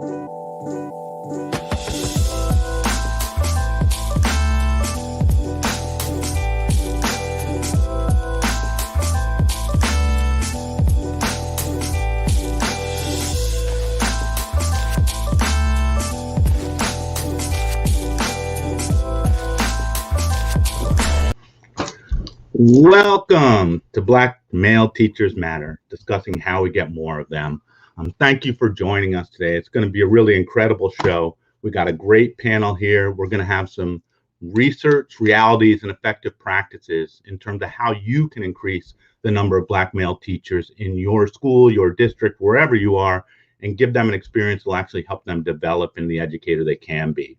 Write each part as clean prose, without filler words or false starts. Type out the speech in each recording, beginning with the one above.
Welcome to Black Male Teachers Matter, discussing how we get more of them. Thank you for joining us today. It's going to be a really incredible show. We got a great panel here. We're going to have some research, realities, and effective practices in terms of how you can increase the number of Black male teachers in your school, your district, wherever you are, and give them an experience that will actually help them develop in the educator they can be.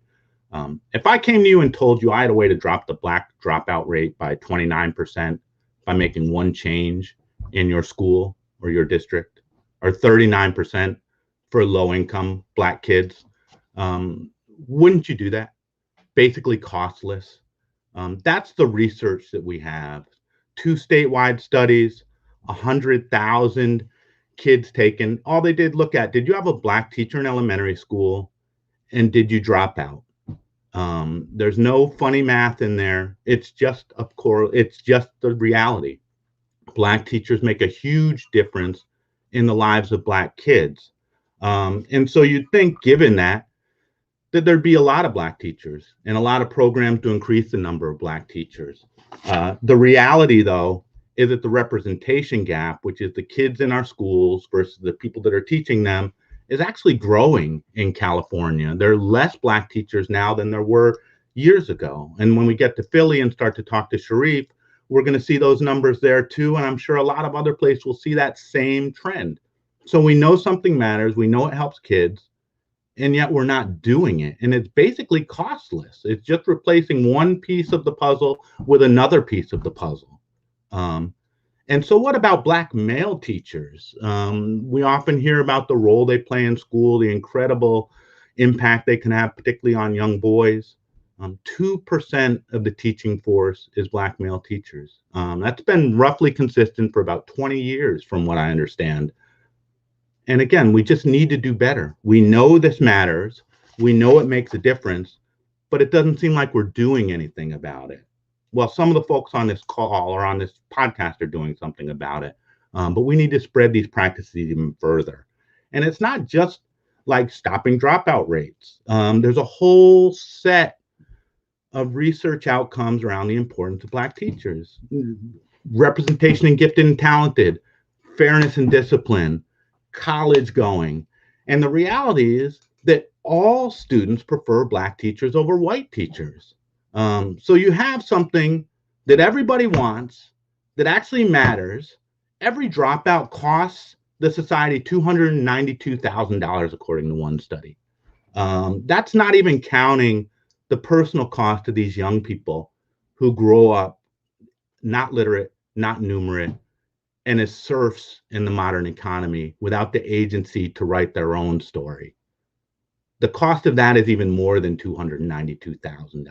If I came to you and told you I had a way to drop the Black dropout rate by 29% by making one change in your school or your district, or 39% for low-income Black kids, wouldn't you do that? Basically costless. That's the research that we have. 2 statewide studies, 100,000 kids taken. All they did look at, did you have a Black teacher in elementary school, and did you drop out? There's no funny math in there. It's just it's just the reality. Black teachers make a huge difference in the lives of Black kids. And so you'd think, given that there'd be a lot of Black teachers and a lot of programs to increase the number of Black teachers. The reality, though, is that the representation gap, which is the kids in our schools versus the people that are teaching them, is actually growing in California. There are less Black teachers now than there were years ago. And when we get to Philly and start to talk to Sharif, we're going to see those numbers there too. And I'm sure a lot of other places will see that same trend. So we know something matters. We know it helps kids, and yet we're not doing it. And it's basically costless. It's just replacing one piece of the puzzle with another piece of the puzzle. And so what about Black male teachers? We often hear about the role they play in school, the incredible impact they can have, particularly on young boys. 2% of the teaching force is Black male teachers. That's been roughly consistent for about 20 years, from what I understand. And again, we just need to do better. We know this matters. We know it makes a difference, but it doesn't seem like we're doing anything about it. Well, some of the folks on this call or on this podcast are doing something about it, but we need to spread these practices even further. And it's not just like stopping dropout rates. There's a whole set of research outcomes around the importance of Black teachers. Representation in gifted and talented, fairness and discipline, college going. And the reality is that all students prefer Black teachers over white teachers. So you have something that everybody wants, that actually matters. Every dropout costs the society $292,000, according to one study. That's not even counting the personal cost to these young people who grow up not literate, not numerate, and as serfs in the modern economy without the agency to write their own story. The cost of that is even more than $292,000.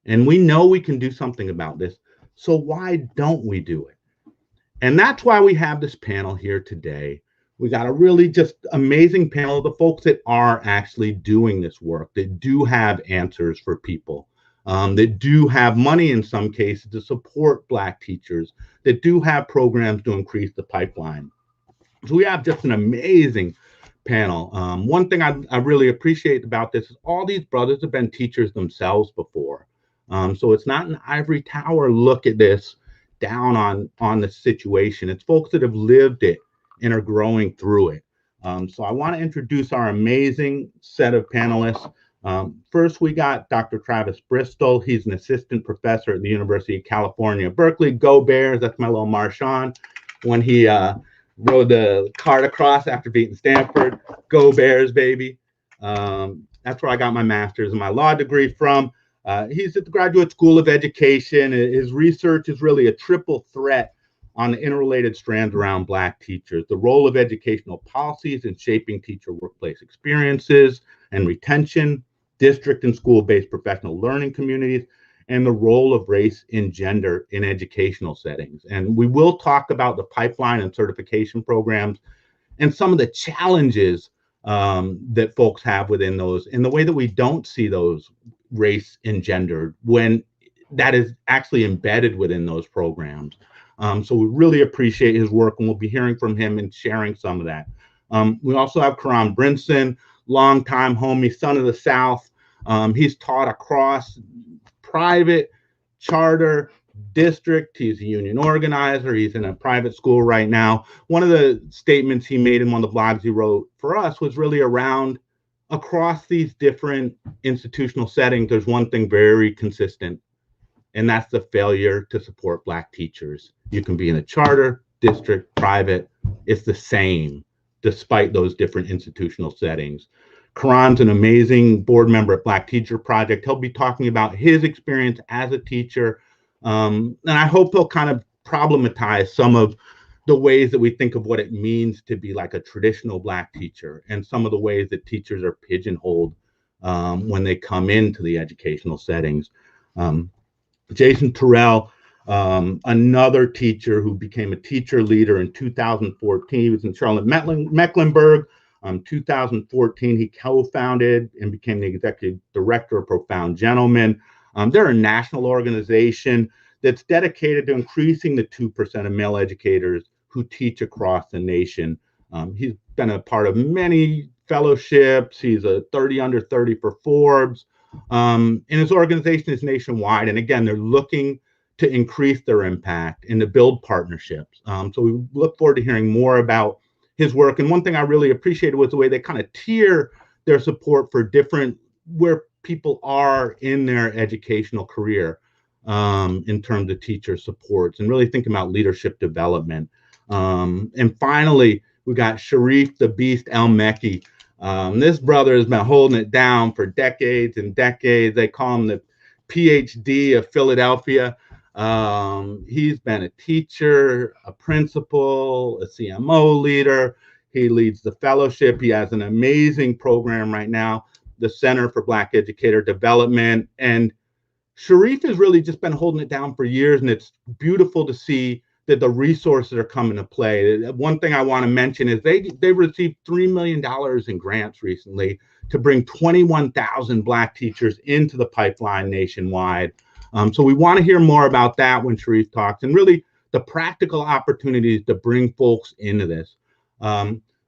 And we know we can do something about this, so why don't we do it? And that's why we have this panel here today. We got a really just amazing panel of the folks that are actually doing this work, that do have answers for people, that do have money in some cases to support Black teachers, that do have programs to increase the pipeline. So we have just an amazing panel. One thing I really appreciate about this is all these brothers have been teachers themselves before. So it's not an ivory tower look at this down on the situation. It's folks that have lived it and are growing through it. So I want to introduce our amazing set of panelists. First, we got Dr. Travis Bristol. He's an assistant professor at the University of California, Berkeley. Go Bears. That's my little Marshawn when he rode the cart across after beating Stanford. Go Bears, baby. That's where I got my master's and my law degree from. He's at the Graduate School of Education. His research is really a triple threat on the interrelated strands around Black teachers: the role of educational policies in shaping teacher workplace experiences and retention, district and school-based professional learning communities, and the role of race and gender in educational settings. And we will talk about the pipeline and certification programs and some of the challenges that folks have within those, and the way that we don't see those race engendered when that is actually embedded within those programs. So we really appreciate his work, and we'll be hearing from him and sharing some of that. We also have Coron Brinson, longtime homie, son of the South. He's taught across private, charter, district. He's a union organizer. He's in a private school right now. One of the statements he made in one of the blogs he wrote for us was really around across these different institutional settings, there's one thing very consistent, and that's the failure to support Black teachers. You can be in a charter, district, private, it's the same, despite those different institutional settings. Coron's an amazing board member at Black Teacher Project. He'll be talking about his experience as a teacher, and I hope he'll kind of problematize some of the ways that we think of what it means to be like a traditional Black teacher, and some of the ways that teachers are pigeonholed when they come into the educational meetings. Jason Terrell, another teacher who became a teacher leader in 2014. He was in Charlotte, Mecklenburg. 2014, he co-founded and became the executive director of Profound Gentlemen. They're a national organization that's dedicated to increasing the 2% of male educators who teach across the nation. He's been a part of many fellowships. He's a 30 under 30 for Forbes. And his organization is nationwide. And again, they're looking to increase their impact and to build partnerships. So we look forward to hearing more about his work. And one thing I really appreciated was the way they kind of tier their support for different, where people are in their educational career in terms of teacher supports, and really thinking about leadership development. And finally, we got Sharif the Beast El Mekki. This brother has been holding it down for decades and decades. They call him the PhD of Philadelphia. He's been a teacher, a principal, a CMO leader. He leads the fellowship. He has an amazing program right now, the Center for Black Educator Development. And Sharif has really just been holding it down for years, and it's beautiful to see that the resources are coming to play. One thing I want to mention is they received $3 million in grants recently to bring 21,000 Black teachers into the pipeline nationwide. So we want to hear more about that when Sharif talks, and really the practical opportunities to bring folks into this.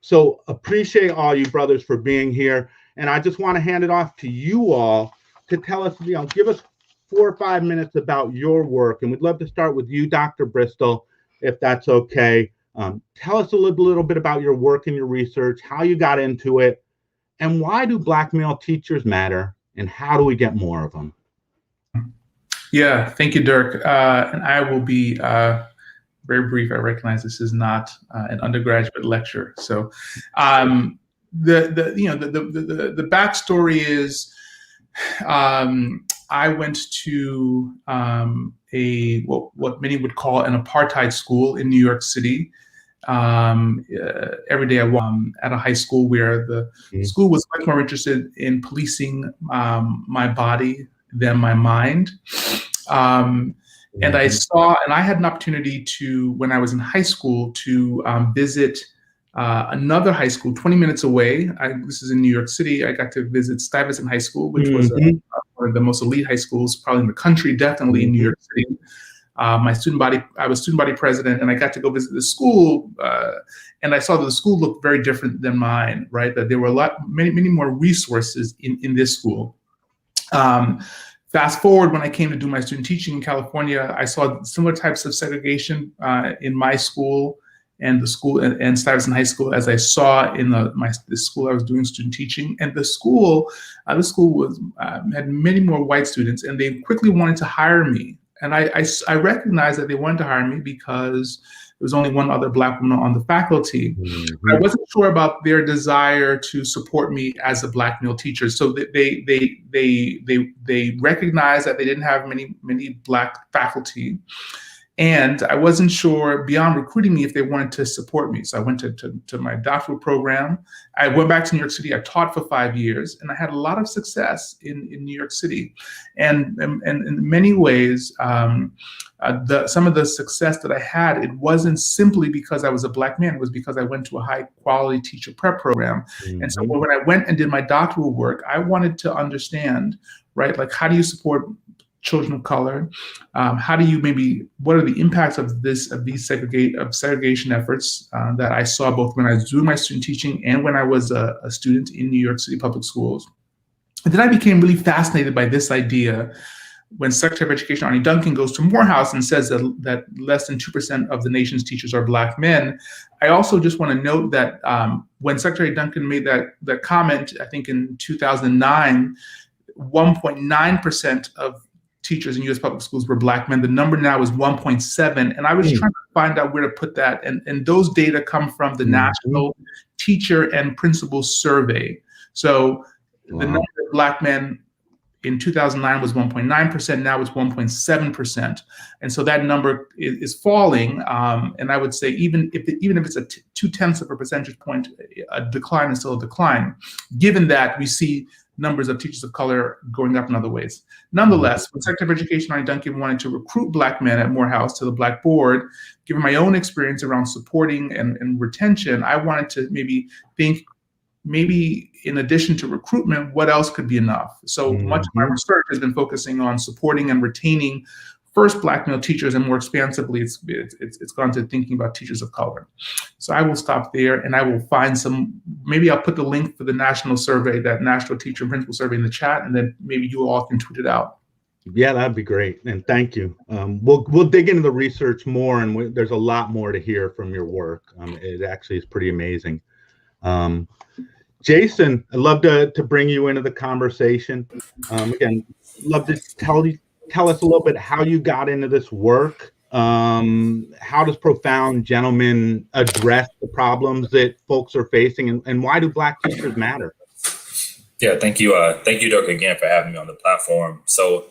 So appreciate all you brothers for being here. And I just want to hand it off to you all to tell us, give us 4 or 5 minutes about your work. And we'd love to start with you, Dr. Bristol, if that's okay. Tell us a little bit about your work and your research, how you got into it, and why do Black male teachers matter, and how do we get more of them? Yeah, thank you, Dirk. And I will be very brief. I recognize this is not an undergraduate lecture. So the backstory is I went to what many would call an apartheid school in New York City. Every day I walked at a high school where the school was much more interested in policing my body than my mind. And I had an opportunity to, when I was in high school, to visit another high school 20 minutes away. This is in New York City. I got to visit Stuyvesant High School, which was one of the most elite high schools, probably in the country, definitely in New York City. I was student body president, and I got to go visit the school, and I saw that the school looked very different than mine, right? That there were many more resources in this school. Fast forward, when I came to do my student teaching in California, I saw similar types of segregation in my school and the school and Stuyvesant High School as I saw in the school I was doing student teaching. And the school was had many more white students, and they quickly wanted to hire me. And I recognized that they wanted to hire me because there was only one other Black woman on the faculty. I wasn't sure about their desire to support me as a Black male teacher. So they recognized that they didn't have many Black faculty. And I wasn't sure beyond recruiting me if they wanted to support me. So I went to my doctoral program. I went back to New York City. I taught for 5 years, and I had a lot of success in New York City. And in many ways, some of the success that I had, it wasn't simply because I was a Black man. It was because I went to a high quality teacher prep program. Mm-hmm. And so when I went and did my doctoral work, I wanted to understand, right, like, how do you support children of color? How do you what are the impacts of these segregation efforts that I saw both when I was doing my student teaching and when I was a student in New York City public schools? And then I became really fascinated by this idea when Secretary of Education Arne Duncan goes to Morehouse and says that less than 2% of the nation's teachers are Black men. I also just want to note that when Secretary Duncan made that comment, I think in 2009, 1.9% of teachers in U.S. public schools were Black men. The number now is 1.7. And I was trying to find out where to put that. And those data come from the National Teacher and Principal Survey. So the number of Black men in 2009 was 1.9%. Now it's 1.7%. And so that number is falling. And I would say even if it's a 0.2 of a percentage point, a decline is still a decline, given that we see numbers of teachers of color going up in other ways. Nonetheless, when Secretary of Education Arne Duncan wanted to recruit Black men at Morehouse to the Black Board, given my own experience around supporting and retention, I wanted to think in addition to recruitment, what else could be enough? So much of my research has been focusing on supporting and retaining first Black male teachers, and more expansively, it's gone to thinking about teachers of color. So I will stop there, and I will find maybe I'll put the link for the national survey, that National Teacher and Principal Survey, in the chat, and then maybe you all can tweet it out. Yeah, that'd be great, and thank you. We'll dig into the research more, and there's a lot more to hear from your work. It actually is pretty amazing. Jason, I'd love to bring you into the conversation. Again, love to tell us a little bit how you got into this work. How does Profound Gentlemen address the problems that folks are facing, and why do Black teachers matter? Yeah, thank you. Thank you, Dirk, again for having me on the platform. So,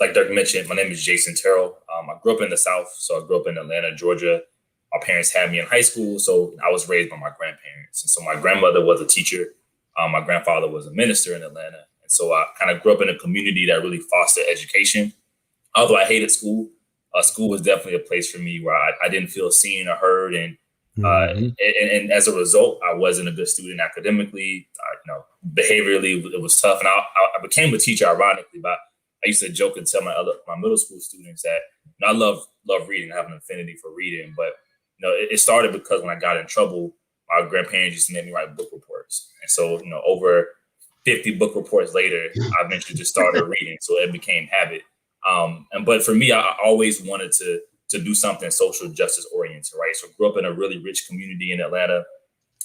like Dirk mentioned, my name is Jason Terrell. I grew up in the South, so I grew up in Atlanta, Georgia. My parents had me in high school, so I was raised by my grandparents. And so my grandmother was a teacher. My grandfather was a minister in Atlanta. And so I kind of grew up in a community that really fostered education. Although I hated school, school was definitely a place for me where I didn't feel seen or heard. And and as a result, I wasn't a good student academically. Behaviorally, it was tough. And I became a teacher, ironically, but I used to joke and tell my middle school students that I love reading. I have an affinity for reading, but it started because when I got in trouble, my grandparents used to make me write book reports. And so, over 50 book reports later, I eventually just started reading. So it became habit. But for me, I always wanted to do something social justice oriented, right? So I grew up in a really rich community in Atlanta.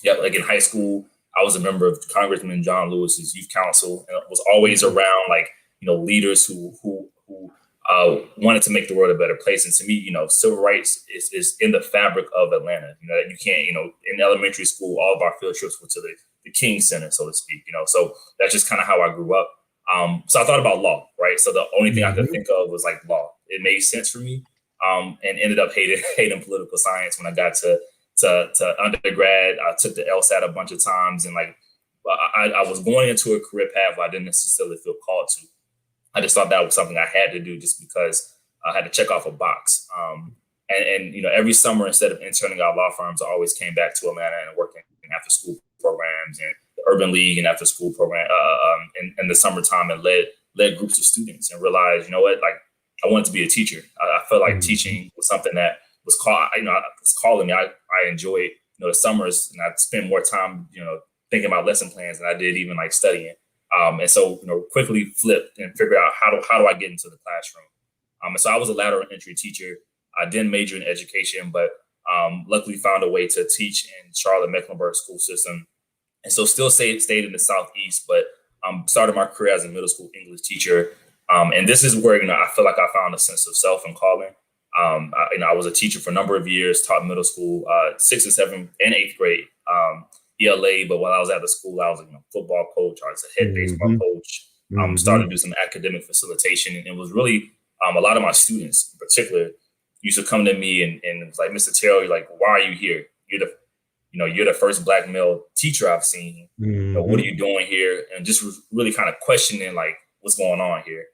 Yeah, like in high school, I was a member of Congressman John Lewis's youth council, and I was always around leaders who wanted to make the world a better place. And to me, civil rights is in the fabric of Atlanta. You can't, in elementary school, all of our field trips were to the King Center, so to speak. So that's just kind of how I grew up. So I thought about law, right? So the only thing I could think of was law. It made sense for me, and ended up hating political science when I got to undergrad. I took the LSAT a bunch of times, and I was going into a career path where I didn't necessarily feel called to. I just thought that was something I had to do just because I had to check off a box. And every summer, instead of interning at law firms, I always came back to Atlanta and worked in after school programs and the Urban League and after school program in the summertime, and led groups of students, and realized, I wanted to be a teacher. I felt like teaching was something that was was calling me. I enjoyed, the summers, and I'd spend more time, thinking about lesson plans than I did even studying. And so, quickly flipped and figured out how do I get into the classroom. And so I was a lateral entry teacher. I didn't major in education, but luckily found a way to teach in Charlotte-Mecklenburg school system. And so still stayed in the Southeast, but started my career as a middle school English teacher. And this is where, I feel like I found a sense of self and calling. I was a teacher for a number of years, taught middle school, 6th and 7th and 8th grade. ELA, but while I was at the school, I was a football coach. I was a head baseball coach. Started to do some academic facilitation, and it was really a lot of my students in particular used to come to me and it was like, Mr. Terrell, you're like, why are you here? You're the first Black male teacher I've seen. What are you doing here? And just really kind of questioning like what's going on here.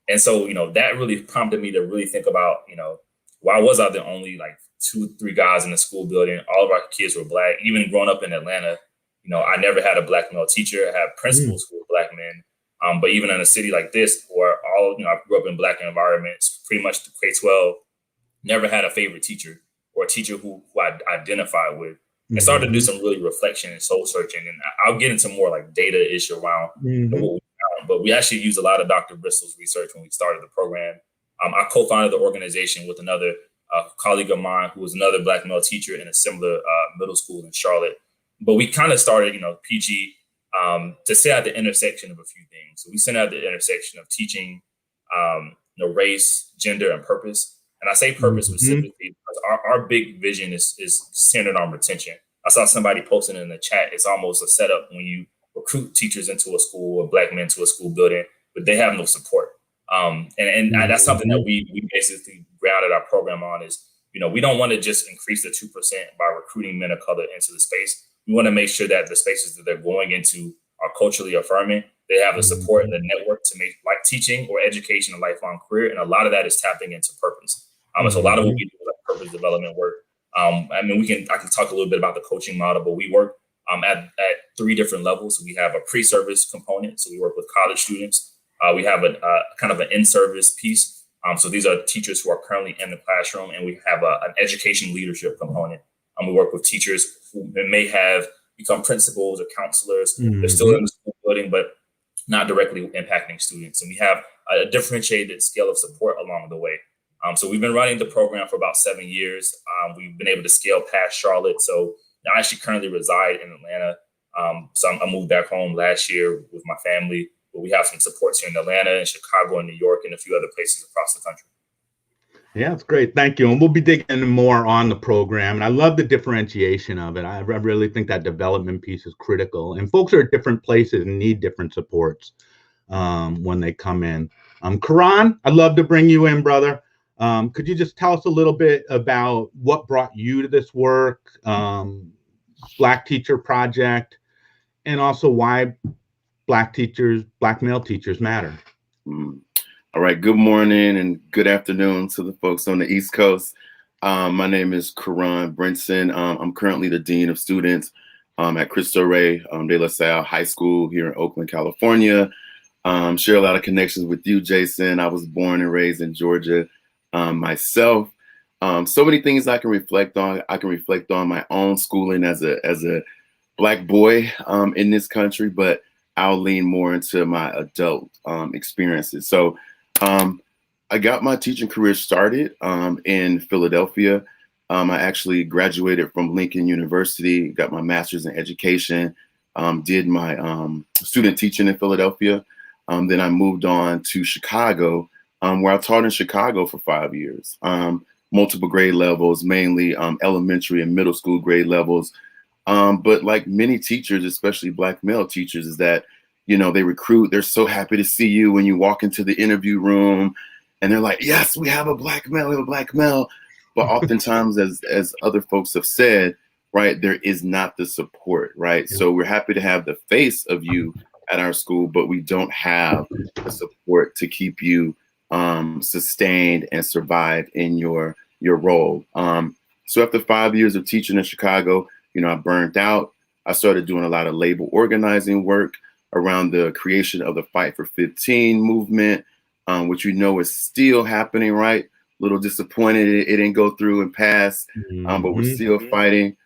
And so, that really prompted me to really think about, why was I the only like 2-3 guys in the school building? All of our kids were Black. Even growing up in Atlanta, I never had a Black male teacher. I had principals who were Black men. But even in a city like this, where I grew up in Black environments, pretty much the K-12, never had a favorite teacher or a teacher who I identified with. I started to do some really reflection and soul searching. And I'll get into more like data-ish around what we found. But we actually used a lot of Dr. Bristol's research when we started the program. I co-founded the organization with another colleague of mine who was another Black male teacher in a similar middle school in Charlotte. But we kind of started, PG, to sit at the intersection of a few things. So we sit at the intersection of teaching, race, gender, and purpose. And I say purpose specifically because our big vision is centered on retention. I saw somebody posting in the chat. It's almost a setup when you recruit teachers into a school or Black men to a school building, but they have no support. And that's something that we basically grounded our program on is, we don't want to just increase the 2% by recruiting men of color into the space. We want to make sure that the spaces that they're going into are culturally affirming. They have the support and the network to make like teaching or education a lifelong career. And a lot of that is tapping into purpose. So a lot of what we do is like purpose development work. I can talk a little bit about the coaching model, but we work at 3 different levels. So we have a pre-service component. So we work with college students. We have a kind of an in-service piece. So these are teachers who are currently in the classroom, and we have an education leadership component. We work with teachers who may have become principals or counselors. They're still in the school building, but not directly impacting students. And we have a differentiated scale of support along the way. So we've been running the program for about 7 years. We've been able to scale past Charlotte. So I actually currently reside in Atlanta. So I moved back home last year with my family, but we have some supports here in Atlanta and Chicago and New York and a few other places across the country. Yeah, that's great. Thank you. And we'll be digging more on the program. And I love the differentiation of it. I really think that development piece is critical. And folks are at different places and need different supports when they come in. Coron, I'd love to bring you in, brother. Could you just tell us a little bit about what brought you to this work, Black Teacher Project, and also why Black male teachers matter? All right. Good morning and good afternoon to the folks on the East Coast. My name is Coron Brinson. I'm currently the Dean of Students at Cristo Rey de La Salle High School here in Oakland, California. Share a lot of connections with you, Jason. I was born and raised in Georgia myself. So many things I can reflect on. I can reflect on my own schooling as a Black boy in this country, but I'll lean more into my adult experiences. So I got my teaching career started in Philadelphia. I actually graduated from Lincoln University, got my master's in education, did my student teaching in Philadelphia. Then I moved on to Chicago, where I taught in Chicago for 5 years, multiple grade levels, mainly elementary and middle school grade levels. But like many teachers, especially Black male teachers, is that, they recruit, they're so happy to see you when you walk into the interview room and they're like, yes, we have a Black male, we have a Black male. But oftentimes, as other folks have said, right, there is not the support, right? So we're happy to have the face of you at our school, but we don't have the support to keep you sustained and survive in your role. So after 5 years of teaching in Chicago, I burned out. I started doing a lot of labor organizing work around the creation of the Fight for 15 movement, which is still happening, right? A little disappointed it didn't go through and pass, but we're still fighting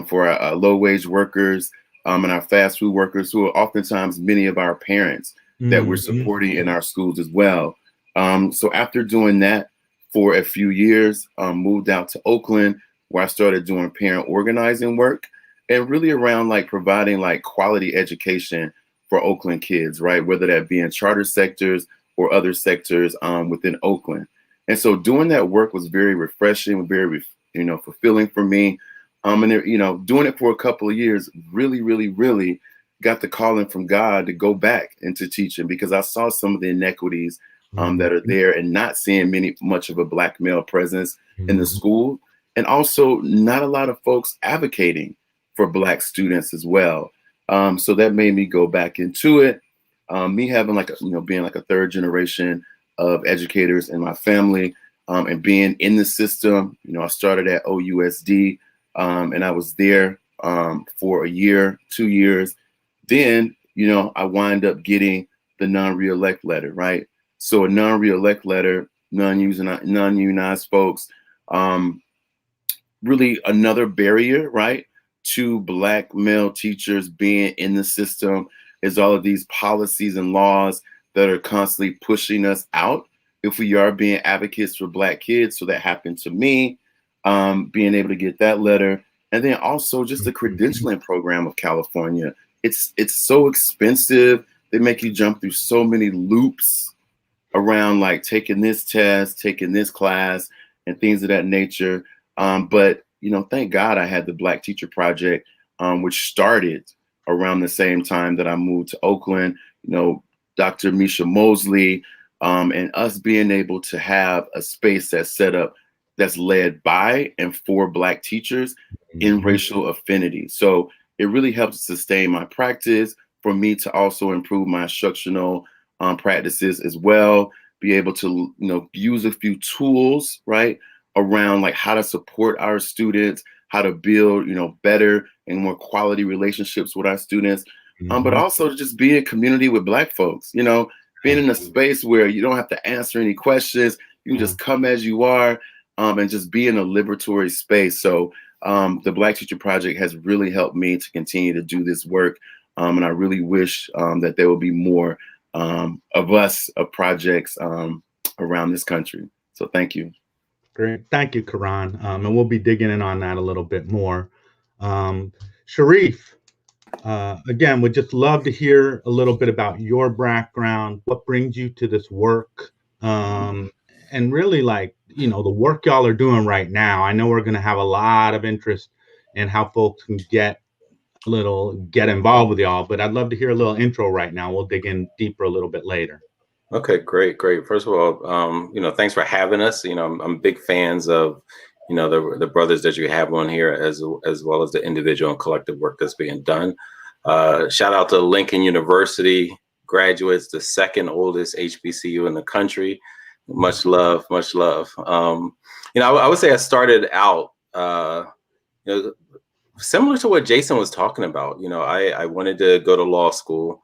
for our low-wage workers and our fast food workers, who are oftentimes many of our parents that we're supporting in our schools as well. So after doing that for a few years, moved out to Oakland, where I started doing parent organizing work and really around like providing like quality education for Oakland kids, right? Whether that be in charter sectors or other sectors within Oakland. And so doing that work was very refreshing, very, fulfilling for me. And doing it for a couple of years, really got the calling from God to go back into teaching, because I saw some of the inequities that are there, and not seeing much of a Black male presence in the school, and also not a lot of folks advocating for Black students as well. So that made me go back into it. Me having being like a third generation of educators in my family, and being in the system. I started at OUSD, and I was there for a year, 2 years. Then, I wind up getting the non-reelect letter, right? So a non-reelect letter, non-unionized folks, really another barrier, right, to Black male teachers being in the system is all of these policies and laws that are constantly pushing us out if we are being advocates for Black kids. So that happened to me, being able to get that letter. And then also just the credentialing program of California. It's so expensive. They make you jump through so many loops around like taking this test, taking this class, and things of that nature. But thank God I had the Black Teacher Project, which started around the same time that I moved to Oakland. Dr. Misha Mosley, and us being able to have a space that's set up, that's led by and for Black teachers in racial affinity. So it really helps sustain my practice, for me to also improve my instructional practices as well, be able to use a few tools, right, around like how to support our students, how to build better and more quality relationships with our students, but also to just be in community with Black folks, being in a space where you don't have to answer any questions, you can just come as you are, and just be in a liberatory space. So the Black Teacher Project has really helped me to continue to do this work. And I really wish that there will be more of us, of projects around this country. So thank you. Great. Thank you, Coron. And we'll be digging in on that a little bit more. Sharif, again, would just love to hear a little bit about your background, what brings you to this work, and really the work y'all are doing right now. I know we're going to have a lot of interest in how folks can get involved with y'all, but I'd love to hear a little intro right now. We'll dig in deeper a little bit later. Okay, great. First of all, thanks for having us. I'm big fans of, the brothers that you have on here, as well as the individual and collective work that's being done. Shout out to Lincoln University graduates, the second oldest HBCU in the country. Much love, much love. I would say I started out, similar to what Jason was talking about. I wanted to go to law school.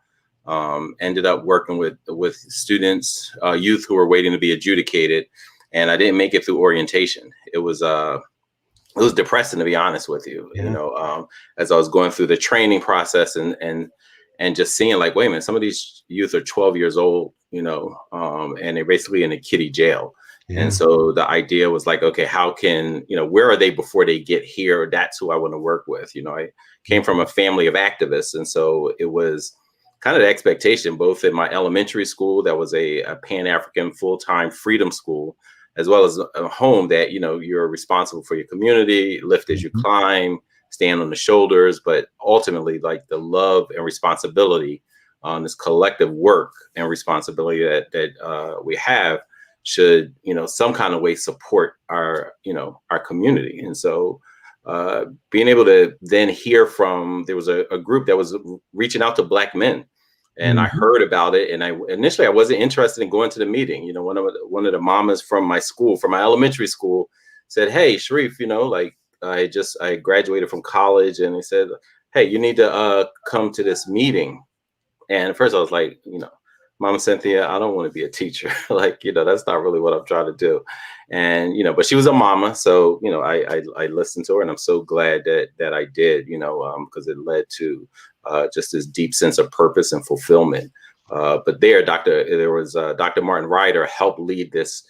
Ended up working with students, youth who were waiting to be adjudicated, and I didn't make it through orientation. It was depressing, to be honest with you. Yeah. As I was going through the training process and just seeing like, wait a minute, some of these youth are 12 years old, and they're basically in a kiddie jail. Yeah. And so the idea was like, okay, how can, where are they before they get here? That's who I want to work with. I came from a family of activists, and so it was kind of the expectation, both in my elementary school, that was a Pan-African full-time freedom school, as well as a home that, you're responsible for your community, lift as you climb, stand on the shoulders, but ultimately like the love and responsibility on this collective work and responsibility that we have should, some kind of way support our community. And so being able to then hear from, there was a group that was reaching out to Black men, and I heard about it. And initially I wasn't interested in going to the meeting. One of the mamas from my school, from my elementary school, said, "Hey, Sharif, I graduated from college," and they said, "Hey, you need to come to this meeting." And at first I was like, Mama Cynthia, I don't want to be a teacher. That's not really what I'm trying to do. And, but she was a mama. So, I listened to her, and I'm so glad that I did, because it led to just this deep sense of purpose and fulfillment. But Dr. Martin Ryder helped lead this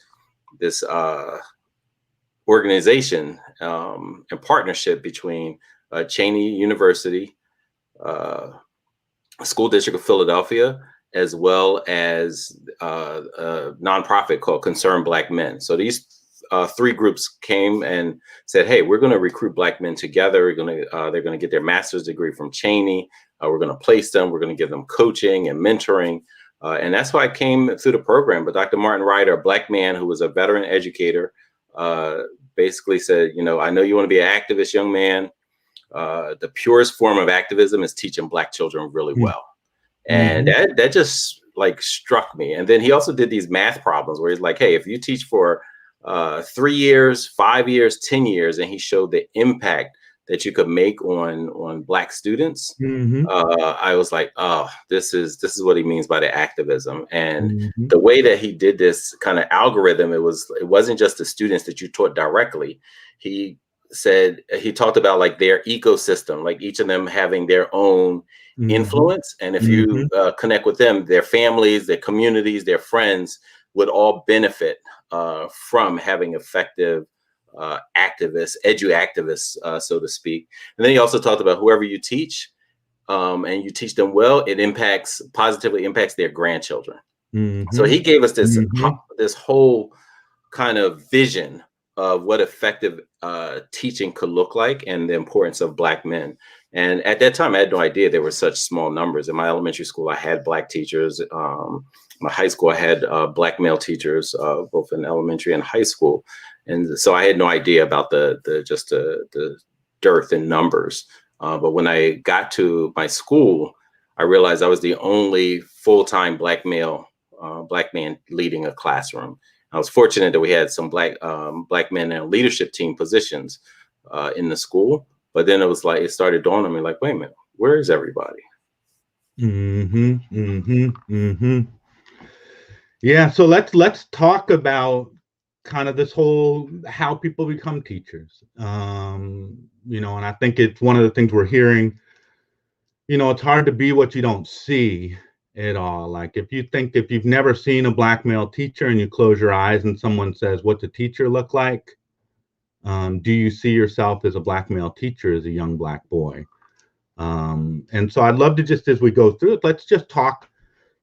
organization and partnership between Cheney University, School District of Philadelphia, as well as a nonprofit called Concerned Black Men. So these three groups came and said, "Hey, we're going to recruit Black men together. They're going to get their master's degree from Cheney. We're going to place them. We're going to give them coaching and mentoring And that's why I came through the program. But Dr. Martin Ryder, a Black man who was a veteran educator, basically said, you know, I know you want to be an activist, young man. The purest form of activism is teaching Black children really well. And that just like struck me. And then he also did these math problems where he's like, hey, if you teach for 3 years, 5 years, 10 years, and he showed the impact that you could make on Black students, I was like, oh, this is what he means by the activism. And the way that he did this kind of algorithm, it wasn't just the students that you taught directly. He talked about like their ecosystem, like each of them having their own influence. And if you connect with them, their families, their communities, their friends would all benefit from having effective activists, activists, so to speak. And then he also talked about whoever you teach and you teach them well, it positively impacts their grandchildren. So he gave us this whole kind of vision of what effective teaching could look like and the importance of Black men. And at that time, I had no idea there were such small numbers. In my elementary school, I had Black teachers. My high school, I had Black male teachers, both in elementary and high school. And so I had no idea about the dearth in numbers. But when I got to my school, I realized I was the only full-time Black man leading a classroom. I was fortunate that we had some Black men in leadership team positions in the school. But then it started dawning on me like, wait a minute, where is everybody? Yeah, so let's talk about kind of this whole how people become teachers. You know, and I think it's one of the things we're hearing. You know, it's hard to be what you don't see at all. Like if you've never seen a Black male teacher and you close your eyes and someone says, what's a teacher look like? Do you see yourself as a Black male teacher, as a young Black boy? And so I'd love to just, as we go through it, let's just talk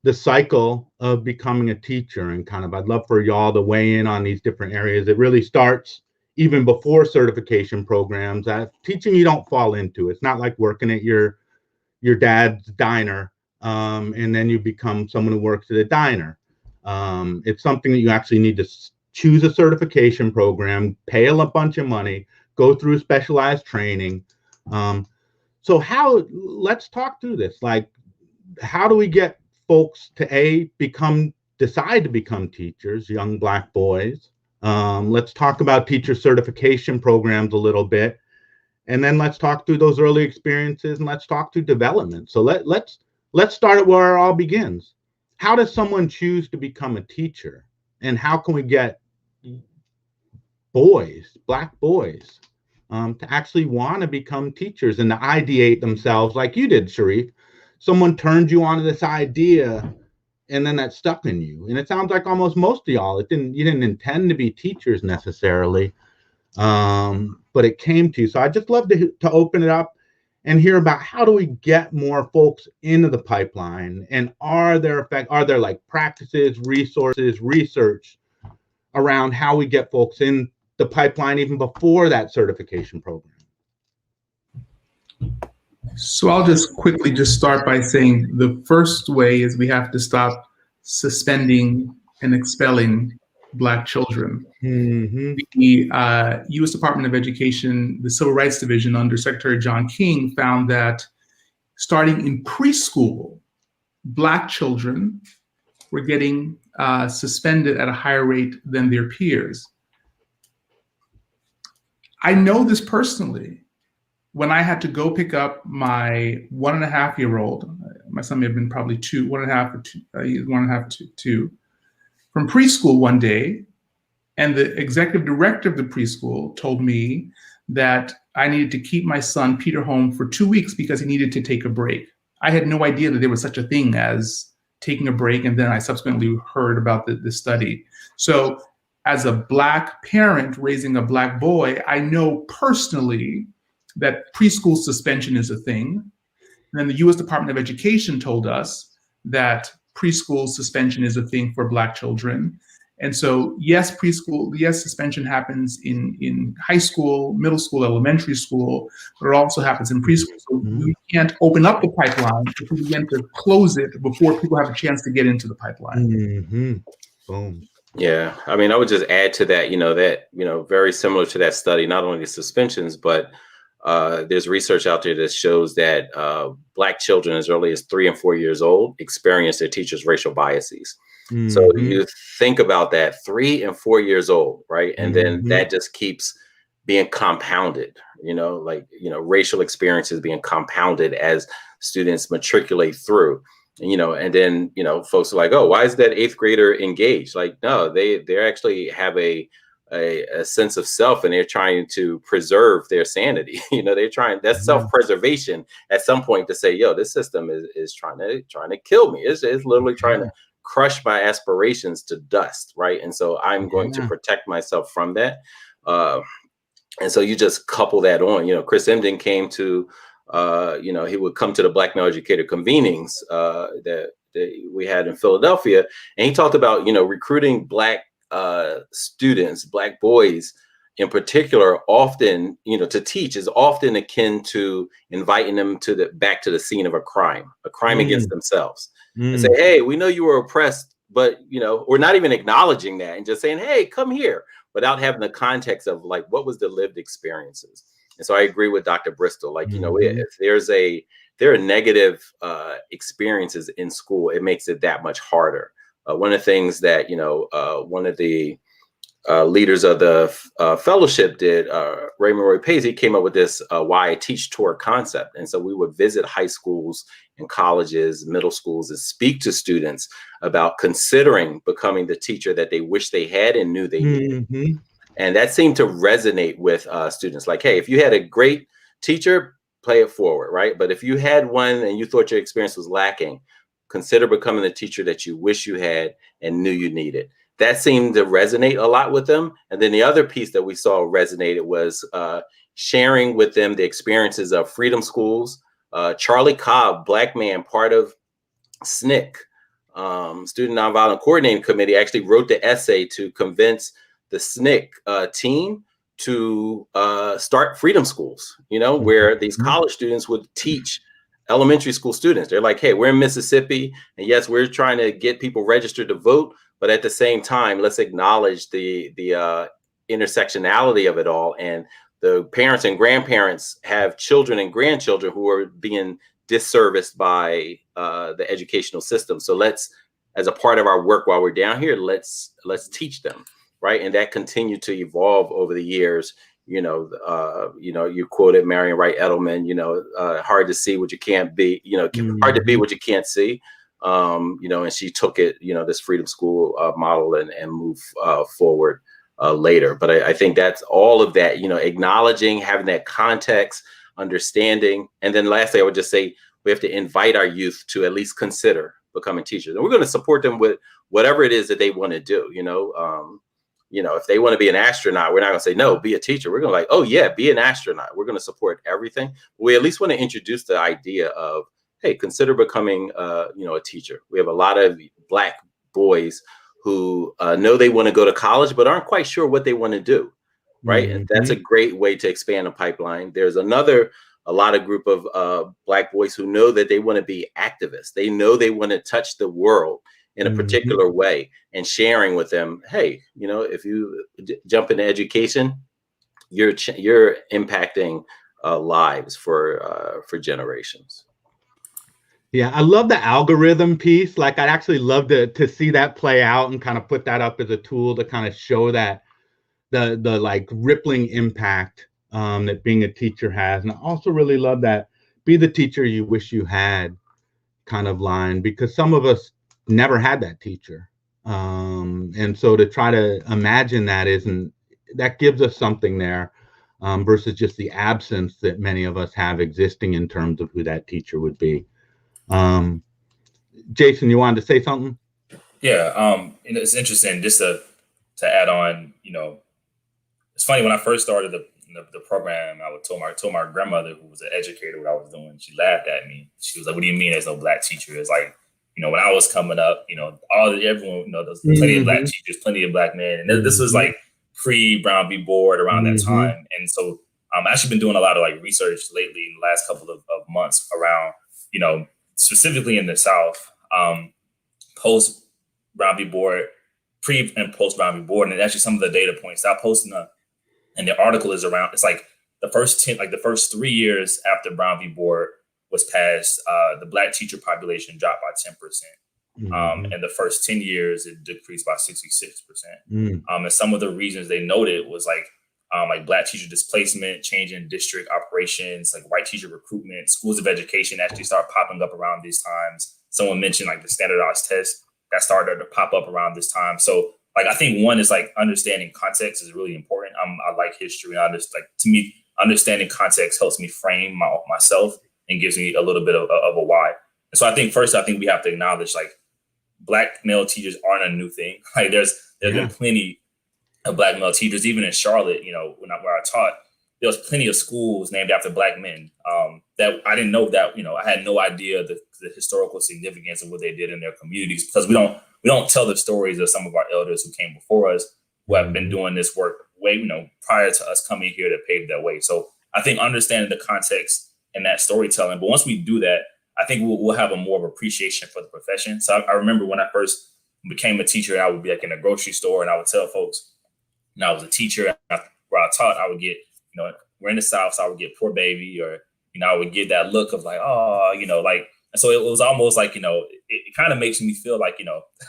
the cycle of becoming a teacher, and kind of, I'd love for y'all to weigh in on these different areas. It really starts even before certification programs. Teaching you don't fall into. It's not like working at your dad's diner and then you become someone who works at a diner. It's something that you actually need to choose a certification program, pay a bunch of money, go through specialized training. So let's talk through this. Like, how do we get folks to decide to become teachers, young Black boys? Let's talk about teacher certification programs a little bit. And then let's talk through those early experiences, and let's talk through development. So let's start at where it all begins. How does someone choose to become a teacher? And how can we get Black boys, to actually want to become teachers and to ideate themselves like you did, Sharif? Someone turned you onto this idea and then that stuck in you. And it sounds like almost most of y'all, you didn't intend to be teachers necessarily, but it came to you. So I'd just love to open it up and hear about how do we get more folks into the pipeline, and are there like practices, resources, research around how we get folks in the pipeline even before that certification program? So I'll just quickly start by saying the first way is we have to stop suspending and expelling Black children. The U.S. Department of Education, the Civil Rights Division under Secretary John King, found that starting in preschool, Black children were getting suspended at a higher rate than their peers. I know this personally. When I had to go pick up my 1.5-year-old, my son may have been probably 2, 1.5 or 2, 1.5 to 2, from preschool one day, and the executive director of the preschool told me that I needed to keep my son Peter home for 2 weeks because he needed to take a break. I had no idea that there was such a thing as taking a break, and then I subsequently heard about the study. So as a Black parent raising a Black boy, I know personally that preschool suspension is a thing. And then the U.S. Department of Education told us that preschool suspension is a thing for Black children. And so, yes, preschool, yes, suspension happens in high school, middle school, elementary school, but it also happens in preschool. So we can't open up the pipeline if we begin to close it before people have a chance to get into the pipeline. Boom. Yeah, I mean, I would just add to that, very similar to that study, not only the suspensions, but there's research out there that shows that Black children as early as 3 and 4 years old experience their teachers' racial biases. So you think about that, 3 and 4 years old, right? And then that just keeps being compounded, racial experiences being compounded as students matriculate through. And then, folks are like, oh, why is that 8th grader engaged? Like, no, they actually have a sense of self, and they're trying to preserve their sanity. They're trying, that's self-preservation at some point to say, yo, this system is trying to kill me. It's literally trying to crush my aspirations to dust, right? And so I'm going to protect myself from that. And so you just couple that on. Chris Emden came to he would come to the Black Male Educator convenings that we had in Philadelphia, and he talked about recruiting Black students, Black boys in particular, often to teach is often akin to inviting them back to the scene of a crime against themselves, and say, hey, we know you were oppressed, but we're not even acknowledging that and just saying, hey, come here, without having the context of like what was the lived experiences. And so I agree with Dr. Bristol. Like, if there are negative experiences in school, it makes it that much harder. One of the things that, one of the leaders of the fellowship did, Raymond Roy Pays, he came up with this Why I Teach tour concept. And so we would visit high schools and colleges, middle schools, and speak to students about considering becoming the teacher that they wish they had and knew they needed. And that seemed to resonate with students. Like, hey, if you had a great teacher, play it forward, right? But if you had one and you thought your experience was lacking, consider becoming the teacher that you wish you had and knew you needed. That seemed to resonate a lot with them. And then the other piece that we saw resonated was sharing with them the experiences of freedom schools. Charlie Cobb, Black man, part of SNCC, Student Nonviolent Coordinating Committee, actually wrote the essay to convince the SNCC team to start freedom schools, where these college students would teach elementary school students. They're like, hey, we're in Mississippi, and yes, we're trying to get people registered to vote, but at the same time, let's acknowledge the intersectionality of it all. And the parents and grandparents have children and grandchildren who are being disserviced by the educational system. So let's, as a part of our work while we're down here, let's teach them. Right. And that continued to evolve over the years. You quoted Marion Wright Edelman, hard to see what you can't be, hard to be what you can't see. And she took it, this freedom school model and moved forward later. But I think that's all of that, acknowledging, having that context, understanding. And then lastly, I would just say we have to invite our youth to at least consider becoming teachers. And we're going to support them with whatever it is that they want to do, if they want to be an astronaut, we're not going to say, no, be a teacher. We're going to like, oh, yeah, be an astronaut. We're going to support everything. We at least want to introduce the idea of, hey, consider becoming, a teacher. We have a lot of Black boys who know they want to go to college, but aren't quite sure what they want to do. Right. And that's a great way to expand a pipeline. There's a lot of group of Black boys who know that they want to be activists. They know they want to touch the world in a particular way, and sharing with them, hey, if you jump into education, you're impacting lives for generations. Yeah, I love the algorithm piece. Like, I'd actually love to see that play out and kind of put that up as a tool to kind of show that the like rippling impact that being a teacher has. And I also really love that be the teacher you wish you had kind of line, because some of us never had that teacher. And so to try to imagine that gives us something there versus just the absence that many of us have existing in terms of who that teacher would be. Jason, you wanted to say something? Yeah, it's interesting just to add on, it's funny when I first started the program, I told my grandmother, who was an educator, what I was doing. She laughed at me. She was like, what do you mean there's no Black teacher? It's like, when I was coming up, everyone, there's plenty of Black teachers, plenty of Black men. And this was like pre-Brown v. Board around that time. And so I've actually been doing a lot of like research lately in the last couple of months around, specifically in the South, post Brown v. Board, pre and post Brown v. Board. And actually some of the data points that I posted in the article is around, it's like the first 3 years after Brown v. Board was passed, the Black teacher population dropped by 10%. And the first 10 years, it decreased by 66%. And some of the reasons they noted was like Black teacher displacement, change in district operations, like white teacher recruitment, schools of education actually start popping up around these times. Someone mentioned like the standardized test that started to pop up around this time. So like, I think one is like understanding context is really important. I like history. To me, understanding context helps me frame myself and gives me a little bit of a why. And so I think we have to acknowledge like Black male teachers aren't a new thing. Like there's been plenty of Black male teachers, even in Charlotte, where I taught, there was plenty of schools named after Black men that I didn't know that, I had no idea the historical significance of what they did in their communities, because we don't tell the stories of some of our elders who came before us, who have been doing this work way, prior to us coming here to pave that way. So I think understanding the context and that storytelling, but once we do that, I think we'll have a more of appreciation for the profession. So I remember when I first became a teacher, I would be like in a grocery store and I would tell folks, I was a teacher where I taught, I would get, we're in the South, so I would get poor baby, or, I would get that look of like, oh, like, and so it was almost like, it kind of makes me feel like,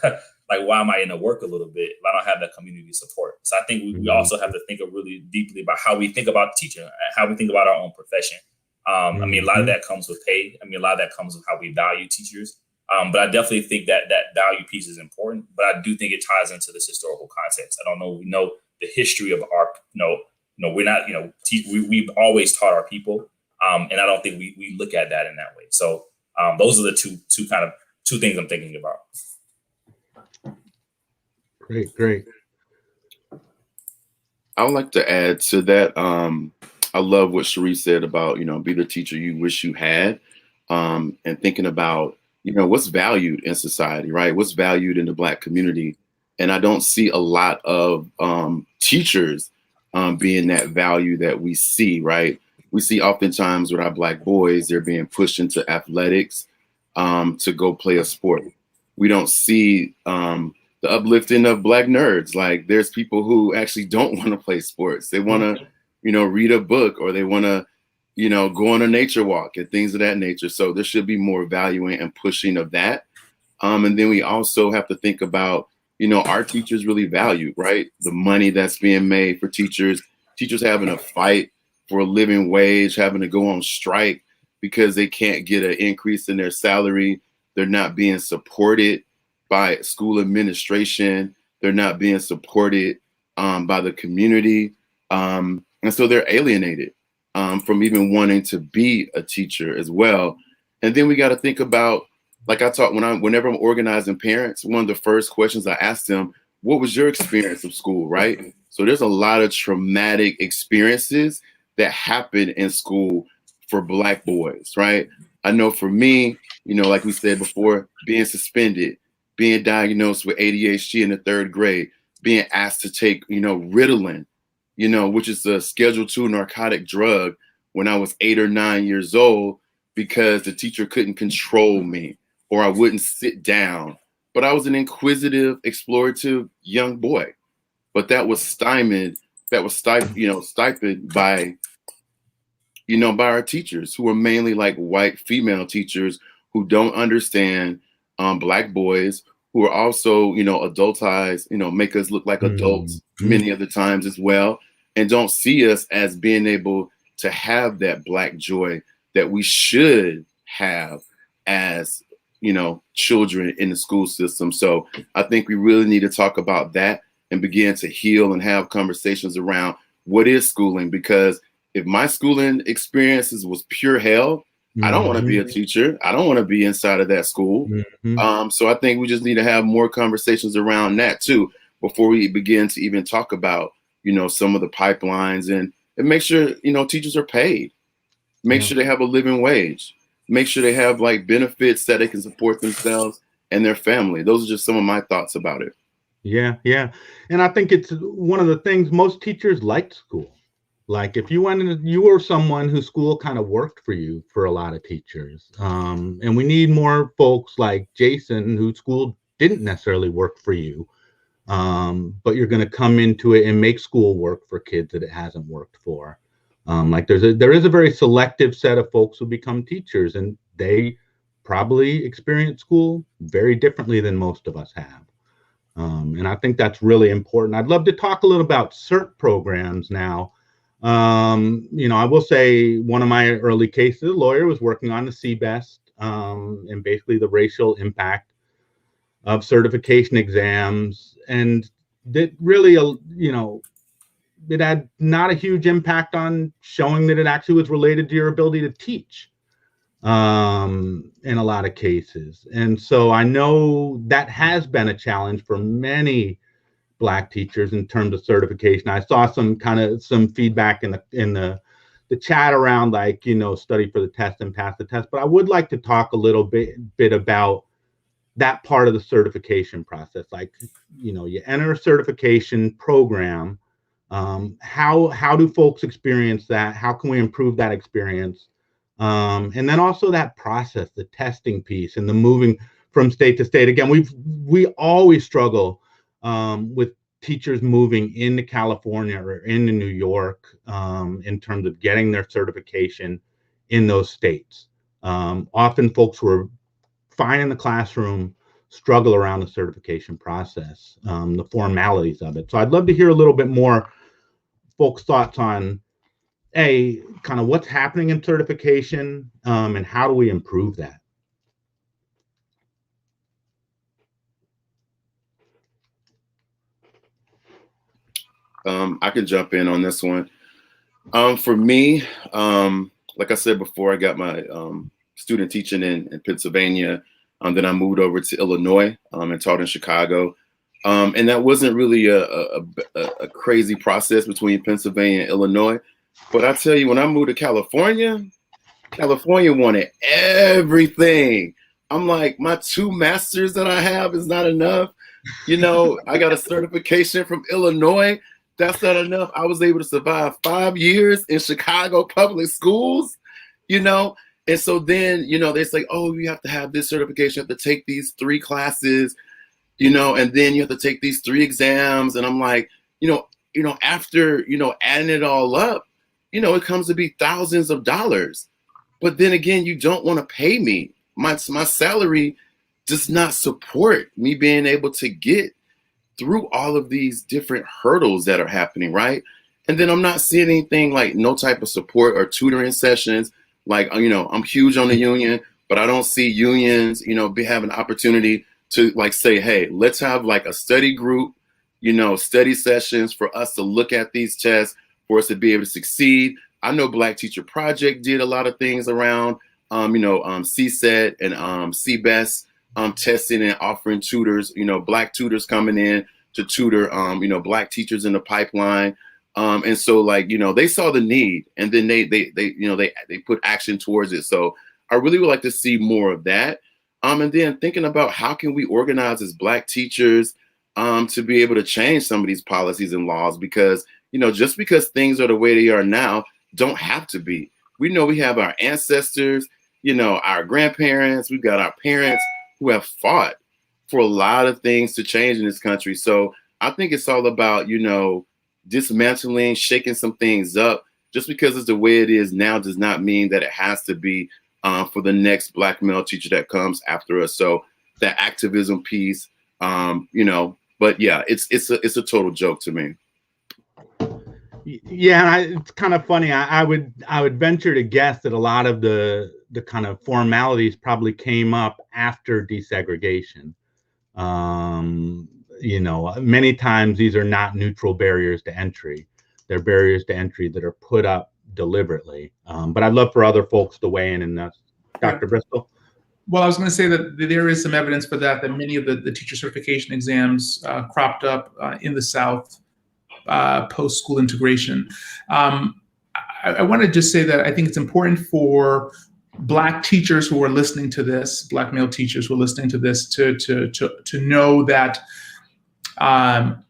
like, why am I in the work a little bit if I don't have that community support? So I think we also have to think really deeply about how we think about teaching, how we think about our own profession. I mean, a lot of that comes with pay. I mean, a lot of that comes with how we value teachers. But I definitely think that value piece is important, but I do think it ties into this historical context. I don't know, we know the history of our, we're not, we've always taught our people. And I don't think we look at that in that way. So those are the two things I'm thinking about. Great. I would like to add to that. I love what Sharif said about, be the teacher you wish you had, and thinking about, what's valued in society, right? What's valued in the Black community. And I don't see a lot of teachers being that value that we see, right? We see oftentimes with our Black boys, they're being pushed into athletics to go play a sport. We don't see the uplifting of Black nerds. Like there's people who actually don't want to play sports. They want to, read a book, or they want to, go on a nature walk and things of that nature. So there should be more valuing and pushing of that. And then we also have to think about, our teachers really value, right? The money that's being made for teachers having to fight for a living wage, having to go on strike because they can't get an increase in their salary. They're not being supported by school administration. They're not being supported by the community. And so they're alienated from even wanting to be a teacher as well. And then we got to think about, like I talk, whenever I'm organizing parents, one of the first questions I ask them, what was your experience of school, right? So there's a lot of traumatic experiences that happen in school for Black boys, right? I know for me, like we said before, being suspended, being diagnosed with ADHD in the 3rd grade, being asked to take, Ritalin, which is a Schedule II narcotic drug when I was 8 or 9 years old, because the teacher couldn't control me or I wouldn't sit down. But I was an inquisitive, explorative young boy. But that was stifled by, by our teachers, who are mainly like white female teachers who don't understand Black boys, who are also, adultized, make us look like adults many of the times as well, and don't see us as being able to have that Black joy that we should have as, children in the school system. So I think we really need to talk about that and begin to heal and have conversations around what is schooling, because if my schooling experiences was pure hell, I don't want to be a teacher. I don't want to be inside of that school. So I think we just need to have more conversations around that too, before we begin to even talk about, some of the pipelines, and make sure, teachers are paid, make sure they have a living wage, make sure they have like benefits that they can support themselves, and their family. Those are just some of my thoughts about it. Yeah, yeah. And I think it's one of the things most teachers liked school. Like if you were someone whose school kind of worked for you for a lot of teachers. And we need more folks like Jason whose school didn't necessarily work for you. But you're going to come into it and make school work for kids that it hasn't worked for. Like there is a very selective set of folks who become teachers, and they probably experience school very differently than most of us have. And I think that's really important. I'd love to talk a little about CERT programs now. I will say one of my early cases, a lawyer was working on the CBEST and basically the racial impact of certification exams. And that really, it had not a huge impact on showing that it actually was related to your ability to teach in a lot of cases. And so I know that has been a challenge for many Black teachers in terms of certification. I saw some feedback in the chat around study for the test and pass the test. But I would like to talk a little bit about that part of the certification process. You enter a certification program. How do folks experience that? How can we improve that experience? And then also that process, the testing piece and the moving from state to state. Again, we always struggle with teachers moving into California or into New York in terms of getting their certification in those states. Often folks who are fine in the classroom struggle around the certification process, the formalities of it. So I'd love to hear a little bit more folks' thoughts on kind of what's happening in certification and how do we improve that? I can jump in on this one. For me, like I said before, I got my student teaching in Pennsylvania. Then I moved over to Illinois and taught in Chicago. And that wasn't really a crazy process between Pennsylvania and Illinois. But I tell you, when I moved to California wanted everything. I'm like, my 2 masters that I have is not enough. I got a certification from Illinois. That's not enough. I was able to survive 5 years in Chicago public schools, And so then, they say, oh, you have to have this certification, you have to take these 3 classes, and then you have to take these 3 exams. And I'm like, after, adding it all up, it comes to be thousands of dollars. But then again, you don't want to pay me. My salary does not support me being able to get through all of these different hurdles that are happening, right? And then I'm not seeing anything like no type of support or tutoring sessions. Like, I'm huge on the union, but I don't see unions, having an opportunity to say, hey, let's have a study group, study sessions for us to look at these tests, for us to be able to succeed. I know Black Teacher Project did a lot of things around, CSET and CBEST testing and offering tutors, Black tutors coming in to tutor, Black teachers in the pipeline. And so they saw the need, and then they put action towards it. So I really would like to see more of that. And then thinking about how can we organize as Black teachers to be able to change some of these policies and laws, because, just because things are the way they are now, don't have to be. We know we have our ancestors, our grandparents, we've got our parents who have fought for a lot of things to change in this country. So I think it's all about, dismantling, shaking some things up. Just because it's the way it is now does not mean that it has to be for the next Black male teacher that comes after us. So that activism piece, but yeah, it's a total joke to me. Yeah, it's kind of funny. I would venture to guess that a lot of the kind of formalities probably came up after desegregation. Many times these are not neutral barriers to entry. They're barriers to entry that are put up deliberately. But I'd love for other folks to weigh in, and Dr. Bristol. Well, I was going to say that there is some evidence for that many of the teacher certification exams cropped up in the South post-school integration. I want to just say that I think it's important for Black teachers who are listening to this, Black male teachers who are listening to this, to know that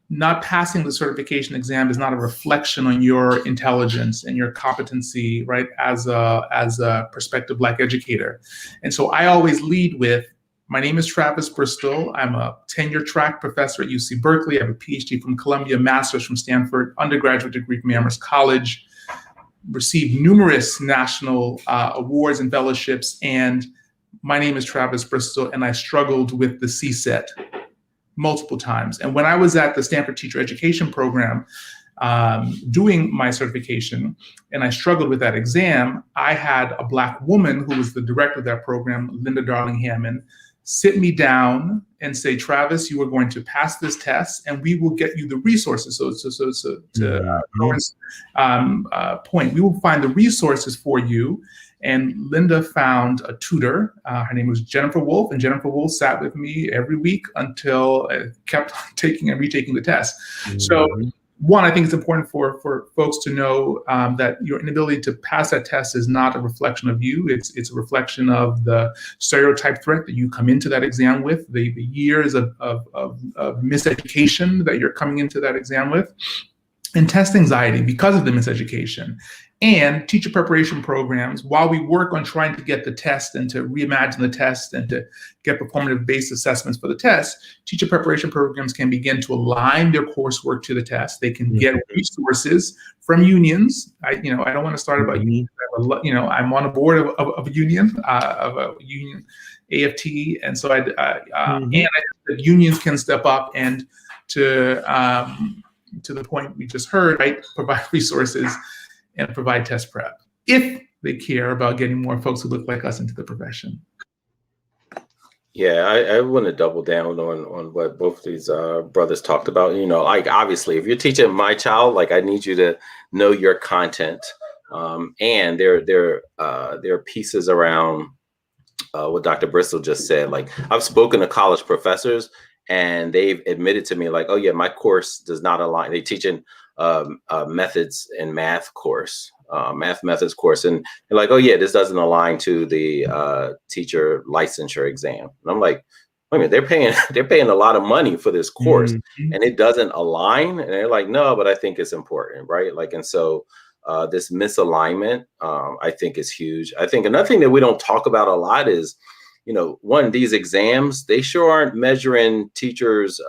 not passing the certification exam is not a reflection on your intelligence and your competency, right, as a prospective Black educator. And so I always lead with, my name is Travis Bristol. I'm a tenure track professor at UC Berkeley. I have a PhD from Columbia, master's from Stanford, undergraduate degree from Amherst College, received numerous national awards and fellowships. And my name is Travis Bristol, and I struggled with the CSET multiple times. And when I was at the Stanford Teacher Education Program doing my certification, and I struggled with that exam, I had a Black woman who was the director of that program, Linda Darling Hammond, sit me down and say, Travis, you are going to pass this test and we will get you the resources. So to Coron's point, we will find the resources for you. And Linda found a tutor. Her name was Jennifer Wolf, and Jennifer Wolf sat with me every week until I kept taking and retaking the test. So one, I think it's important for folks to know that your inability to pass that test is not a reflection of you. It's a reflection of the stereotype threat that you come into that exam with, the years of miseducation that you're coming into that exam with, and test anxiety because of the miseducation. And teacher preparation programs, while we work on trying to get the test and to reimagine the test and to get performative-based assessments for the test, teacher preparation programs can begin to align their coursework to the test. They can get resources from unions. I don't want to start about unions. I'm on a board of a union, AFT, and so I think that unions can step up and to the point we just heard, right, provide resources and provide test prep if they care about getting more folks who look like us into the profession. Yeah, I want to double down on what both of these brothers talked about. Like, obviously, if you're teaching my child, like, I need you to know your content, and there are pieces around what Dr. Bristol just said. Like, I've spoken to college professors, and they've admitted to me, like, oh yeah, my course does not align. They teach in methods and math course, math methods course, and they're like, oh yeah, this doesn't align to the teacher licensure exam. And I'm like, wait a minute, they're paying a lot of money for this course, and it doesn't align. And they're like, no, but I think it's important, right? Like, and so this misalignment, I think, is huge. I think another thing that we don't talk about a lot is, one, these exams, they sure aren't measuring teachers'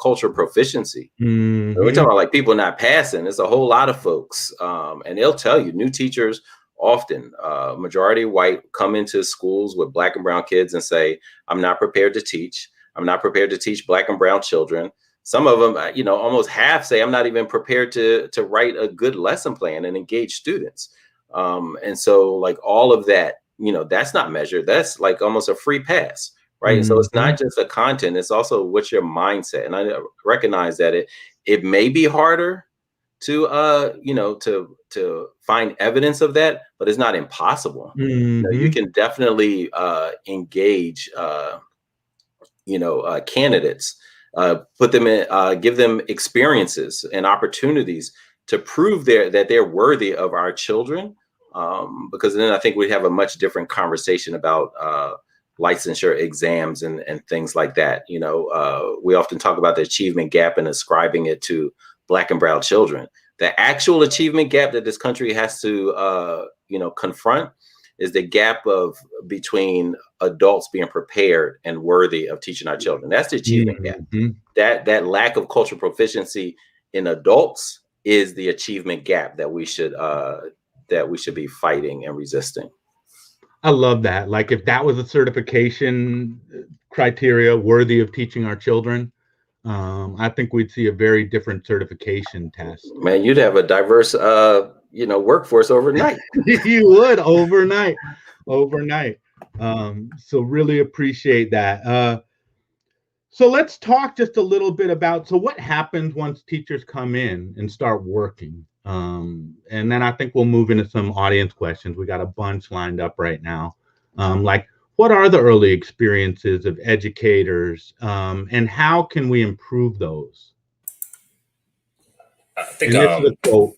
cultural proficiency. We're talking about, like, people not passing. It's a whole lot of folks. And they'll tell you, new teachers often, majority white, come into schools with Black and brown kids and say, I'm not prepared to teach. I'm not prepared to teach Black and brown children. Some of them, almost half say, I'm not even prepared to write a good lesson plan and engage students. And so, like, all of that, that's not measured. That's like almost a free pass, right? So it's not just the content, it's also what's your mindset. And I recognize that it may be harder to find evidence of that, but it's not impossible. You can definitely engage candidates, put them in, give them experiences and opportunities to prove that they're worthy of our children. Because then I think we have a much different conversation about licensure exams and things like that. We often talk about the achievement gap and ascribing it to Black and brown children. The actual achievement gap that this country has to, confront is the gap between adults being prepared and worthy of teaching our children. That's the achievement gap. That lack of cultural proficiency in adults is the achievement gap that we should be fighting and resisting. I love that. Like, if that was a certification criteria worthy of teaching our children, I think we'd see a very different certification test. Man, you'd have a diverse, workforce overnight. You would overnight. So really appreciate that. So let's talk just a little bit about, so what happens once teachers come in and start working? And then I think we'll move into some audience questions. We got a bunch lined up right now. Like, what are the early experiences of educators, and how can we improve those? I think this is a quote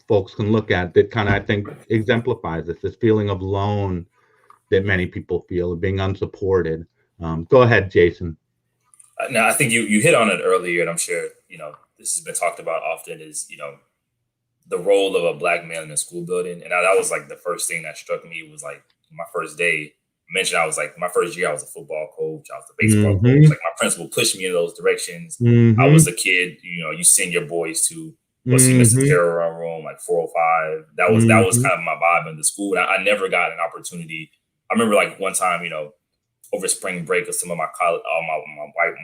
folks can look at that kind of, I think, exemplifies this feeling of lone, that many people feel of being unsupported. Go ahead, Jason. Now, I think you hit on it earlier, and I'm sure, this has been talked about often, is, the role of a Black male in a school building. And that was like the first thing that struck me was like my first day. I mentioned I was like, my first year, I was a football coach. I was the baseball coach. Like my principal pushed me in those directions. I was a kid, you send your boys to go see Mr. Terrell room, like 405. That was kind of my vibe in the school. And I never got an opportunity. I remember like one time, over spring break, with some of my college, my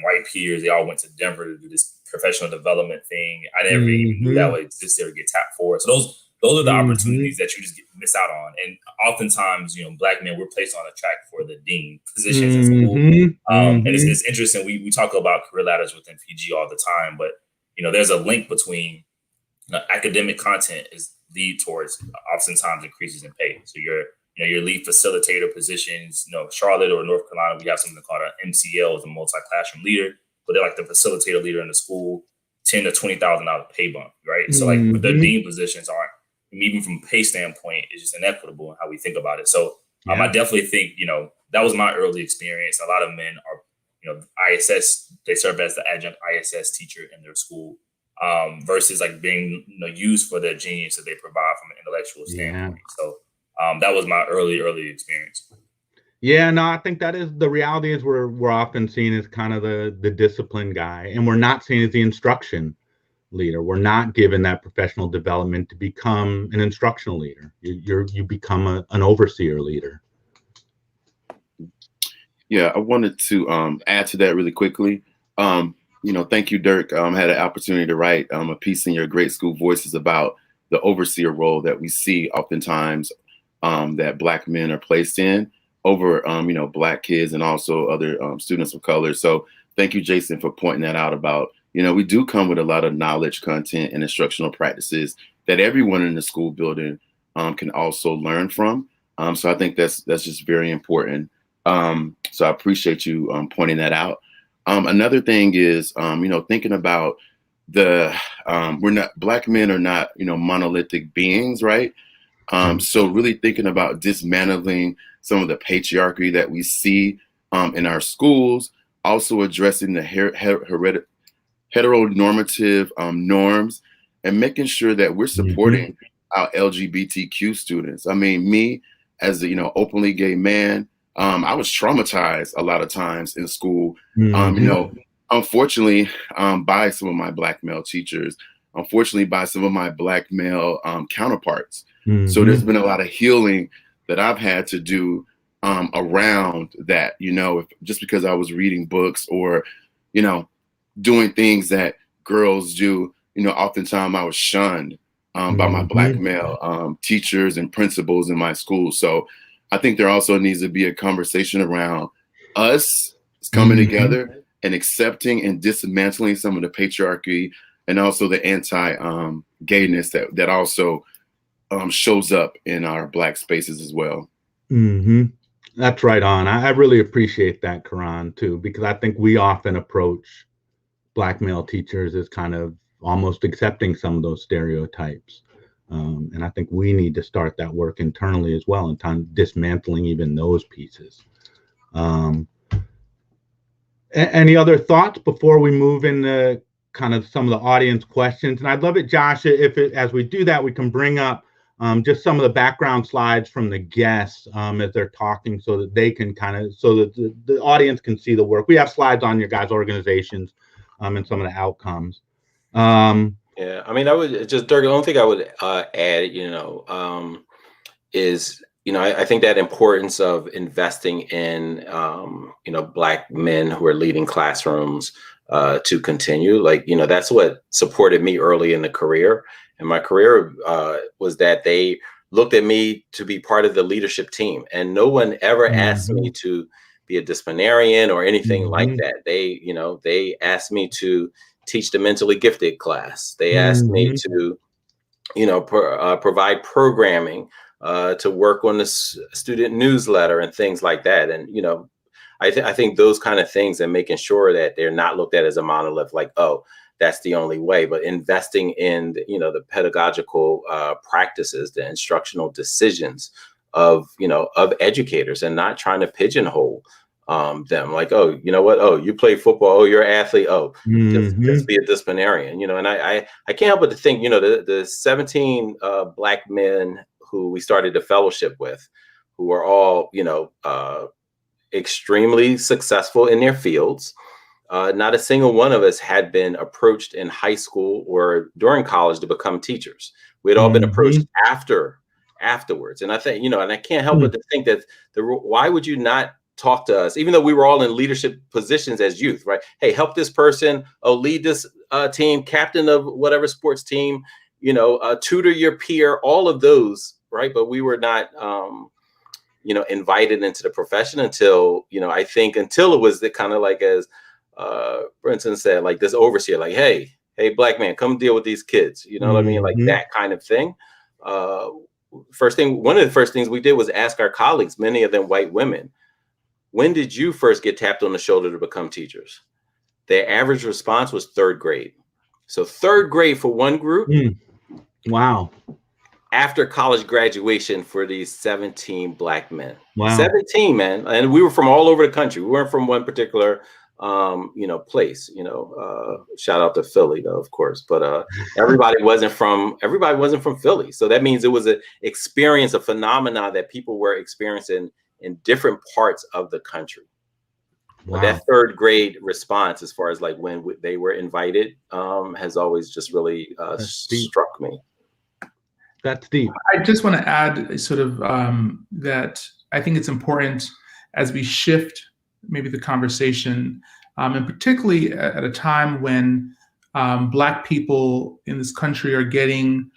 white peers, they all went to Denver to do this professional development thing. I never even knew that would exist there to get tapped for. So those are the opportunities that you just miss out on. And oftentimes, Black men, we're placed on a track for the dean positions in school. And it's interesting. We talk about career ladders within PG all the time, but there's a link between academic content is lead towards oftentimes increases in pay. So your lead facilitator positions, Charlotte or North Carolina, we have something called an MCL, is a multi-classroom leader, but they're like the facilitator leader in the school, $10,000 to $20,000 pay bump, right? So like the dean positions aren't, even from a pay standpoint, it's just inequitable in how we think about it. So I definitely think, that was my early experience. A lot of men are, ISS, they serve as the adjunct ISS teacher in their school, versus like being used for their genius that they provide from an intellectual standpoint. So that was my early experience. Yeah, no, I think that is the reality. Is we're often seen as kind of the discipline guy, and we're not seen as the instruction leader. We're not given that professional development to become an instructional leader. You become an overseer leader. Yeah, I wanted to add to that really quickly. Thank you, Dirk. I had an opportunity to write a piece in your Great School Voices about the overseer role that we see oftentimes that Black men are placed in over, Black kids and also other students of color. So thank you, Jason, for pointing that out about, we do come with a lot of knowledge, content, and instructional practices that everyone in the school building can also learn from. So I think that's just very important. So I appreciate you pointing that out. Another thing is, thinking about Black men are not, monolithic beings, right? So really thinking about dismantling some of the patriarchy that we see in our schools, also addressing the heteronormative norms, and making sure that we're supporting our LGBTQ students. I mean, me as a openly gay man, I was traumatized a lot of times in school. Unfortunately, by some of my Black male teachers, unfortunately by some of my Black male counterparts. So there's been a lot of healing that I've had to do around that, just because I was reading books or, doing things that girls do, oftentimes I was shunned by my Black male teachers and principals in my school. So I think there also needs to be a conversation around us coming together and accepting and dismantling some of the patriarchy and also the anti-gayness that also shows up in our Black spaces as well. That's right on. I really appreciate that, Coron, too, because I think we often approach Black male teachers as kind of almost accepting some of those stereotypes. And I think we need to start that work internally as well, and dismantling even those pieces. Any other thoughts before we move into kind of some of the audience questions? And I'd love it, Josh, as we do that, we can bring up just some of the background slides from the guests as they're talking, so that they can so that the audience can see the work. We have slides on your guys' organizations and some of the outcomes. Yeah, I mean, I would just, Dirk, the only thing I would add, is, I think that importance of investing in, Black men who are leading classrooms to continue, that's what supported me early in the career. And my career was that they looked at me to be part of the leadership team. And no one ever asked me to be a disciplinarian or anything like that. They asked me to teach the mentally gifted class. They asked me to, provide programming to work on the student newsletter and things like that. And, I think those kind of things, and making sure that they're not looked at as a monolith, like, oh, that's the only way, but investing in, the pedagogical practices, the instructional decisions of educators, and not trying to pigeonhole them like, oh, you know what? Oh, you play football. Oh, you're an athlete. Oh, just be a disciplinarian, and I can't help but to think, the 17 Black men who we started a fellowship with, who are all, extremely successful in their fields. Not a single one of us had been approached in high school or during college to become teachers. We had all been approached afterwards. And I think, and I can't help but to think that why would you not talk to us, even though we were all in leadership positions as youth, right? Hey, help this person, lead this team, captain of whatever sports team, tutor your peer, all of those, right? But we were not, invited into the profession until it was the kind of like, as Brinson said, like this overseer, like, hey, Black man, come deal with these kids. You know what I mean? Like that kind of thing. One of the first things we did was ask our colleagues, many of them white women, when did you first get tapped on the shoulder to become teachers? Their average response was 3rd grade. So 3rd grade for one group. Wow. After college graduation for these 17 Black men. Wow. 17, man. And we were from all over the country. We weren't from one particular place, shout out to Philly though, of course, but everybody wasn't from Philly. So that means it was an experience, a phenomena that people were experiencing in different parts of the country. Wow. But that 3rd grade response, as far as like when they were invited, has always just really struck me. That's deep. I just want to add sort of that I think it's important as we shift maybe the conversation, and particularly at a time when Black people in this country are getting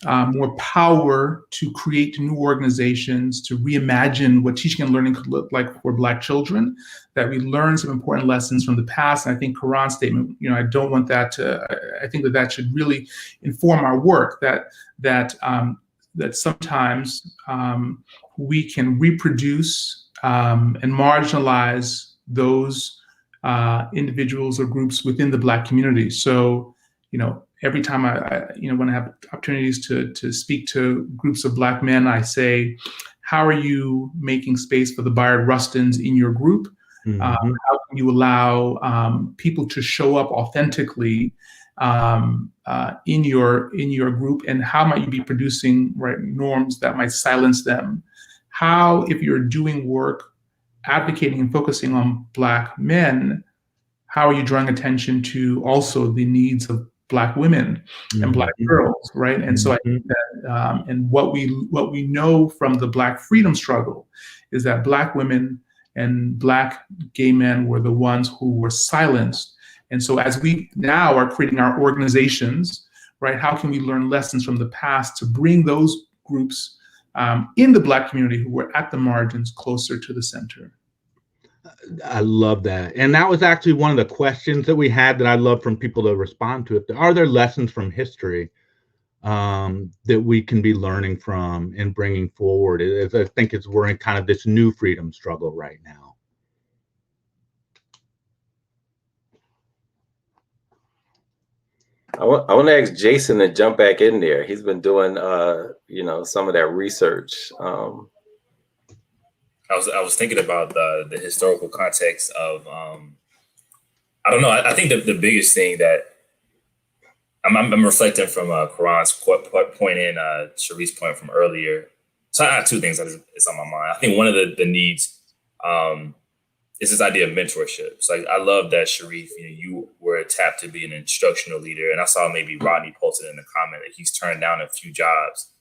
more power to create new organizations, to reimagine what teaching and learning could look like for Black children, that we learn some important lessons from the past. And I think Coron's statement, I don't want that to, I think that should really inform our work, that sometimes we can reproduce and marginalize those individuals or groups within the Black community. So, every time I when I have opportunities to speak to groups of Black men, I say, how are you making space for the Bayard Rustins in your group? How can you allow people to show up authentically in your group, and how might you be producing norms that might silence them? How, if you're doing work advocating and focusing on Black men, how are you drawing attention to also the needs of Black women and Black girls, right? And so I think that, and what we know from the Black freedom struggle is that Black women and Black gay men were the ones who were silenced. And so as we now are creating our organizations, right, how can we learn lessons from the past to bring those groups in the Black community who were at the margins closer to the center? I love that. And that was actually one of the questions that we had that I love from people to respond to. Are there lessons from history that we can be learning from and bringing forward? I think we're in kind of this new freedom struggle right now. I want to ask Jason to jump back in there. He's been doing, some of that research. I was thinking about the historical context of, I don't know. I think the biggest thing that I'm reflecting from Coron's point and Sharif's point from earlier. So I have 2 things that is on my mind. I think one of the needs is this idea of mentorship. So I love that, Sharif, you were tapped to be an instructional leader. And I saw maybe Rodney posted in the comment that he's turned down a few jobs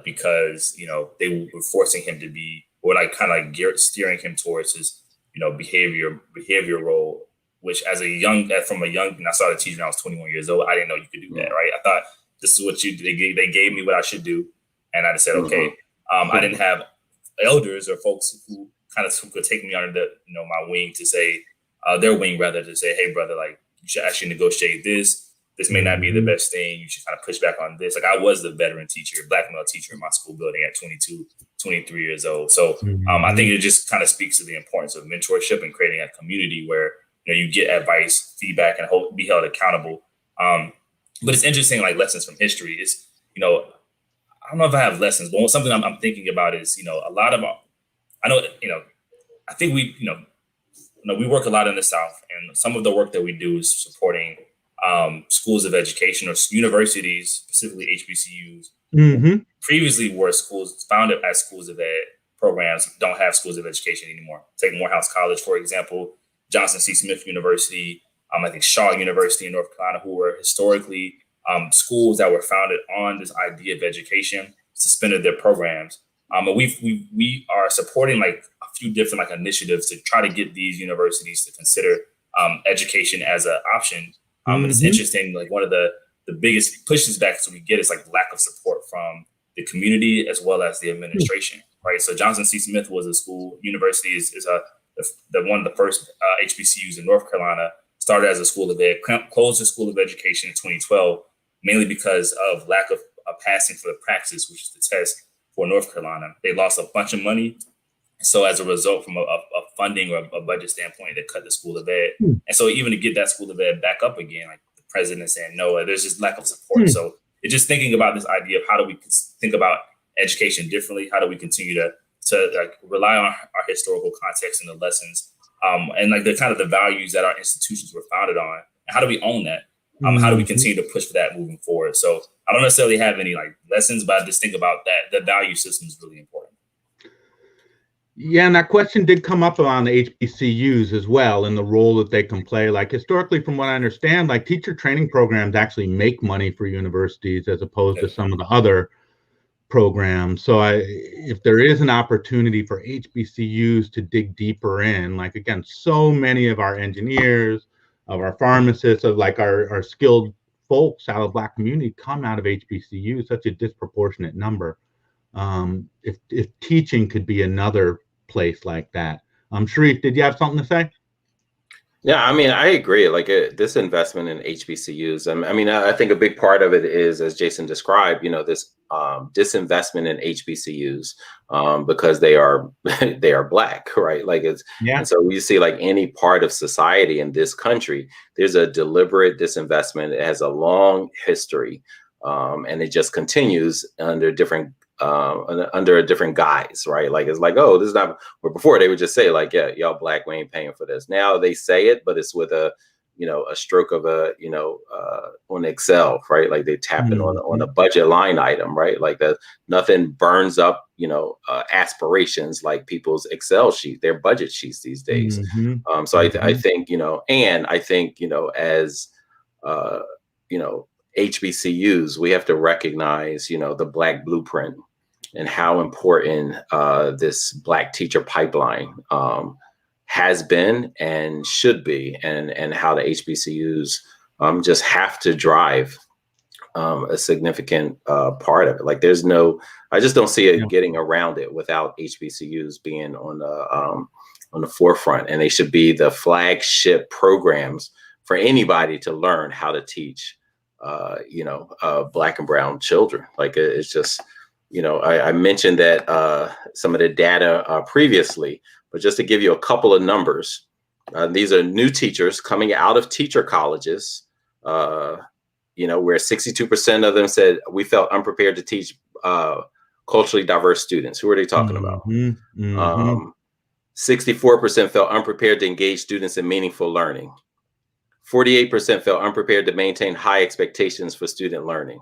because, they were forcing him to be, or steering him towards his, behavior role, which from a young, and I started teaching when I was 21 years old. I didn't know you could do that, right? I thought this is what they gave me what I should do. And I just said, okay. I didn't have elders or folks who could take me under my wing to say, their wing rather, to say, hey brother, like you should actually negotiate this. This may not be the best thing. You should kind of push back on this. Like I was the veteran teacher, Black male teacher in my school building at 22, 23 years old. So I think it just kind of speaks to the importance of mentorship and creating a community where, you get advice, feedback, and be held accountable. But it's interesting, like lessons from history is, don't know if I have lessons, but something I'm thinking about is, a lot of I know, I think we work a lot in the South, and some of the work that we do is supporting schools of education or universities, specifically HBCUs. Previously were schools founded as schools of ed programs, don't have schools of education anymore. Take Morehouse College, for example, Johnson C. Smith University, I think Shaw University in North Carolina, who were historically schools that were founded on this idea of education, suspended their programs. And we are supporting like a few different like initiatives to try to get these universities to consider education as an option. And it's interesting, like one of the biggest pushes back we get is like lack of support from the community as well as the administration, right? So Johnson C. Smith was a school, university is one of the first HBCUs in North Carolina, started as a school of ed, closed the School of Education in 2012, mainly because of lack of passing for the praxis, which is the test for North Carolina. They lost a bunch of money. So as a result, from a funding or a budget standpoint, they cut the School of Ed. And so even to get that School of Ed back up again, like the president saying no, there's just lack of support. So it's just thinking about this idea of how do we think about education differently? How do we continue to like rely on our historical context and the lessons and like the kind of the values that our institutions were founded on? And how do we own that? How do we continue to push for that moving forward? So I don't necessarily have any like lessons, but I just think about that. The value system is really important. Yeah, and that question did come up around the HBCUs as well and the role that they can play. Like historically, from what I understand, like teacher training programs actually make money for universities as opposed to some of the other programs. So if there is an opportunity for HBCUs to dig deeper in, like again, so many of our engineers, of our pharmacists, of like our skilled folks out of the Black community come out of HBCUs, such a disproportionate number. If teaching could be another place like that. Sharif, did you have something to say? Yeah, I mean, I agree. Like this investment in HBCUs. I mean, I think a big part of it is, as Jason described, this disinvestment in HBCUs because they are Black, right? Like and so we see like any part of society in this country, there's a deliberate disinvestment. It has a long history, and it just continues under a different guise, right? Like it's like, oh, this is not. Where before they would just say like, yeah, y'all Black, we ain't paying for this. Now they say it, but it's with a stroke of on Excel, right? Like they tap in on a budget line item, right? Like that nothing burns up, aspirations like people's Excel sheet, their budget sheets these days. So I think, and I think, as HBCUs, we have to recognize, the Black blueprint and how important this Black teacher pipeline has been and should be, and how the HBCUs just have to drive a significant part of it. Like I just don't see it getting around it without HBCUs being on the forefront, and they should be the flagship programs for anybody to learn how to teach Black and brown children. Like it's just, I mentioned that some of the data previously, but just to give you a couple of numbers, these are new teachers coming out of teacher colleges, where 62% of them said we felt unprepared to teach culturally diverse students. Who are they talking about? 64% felt unprepared to engage students in meaningful learning. 48% felt unprepared to maintain high expectations for student learning.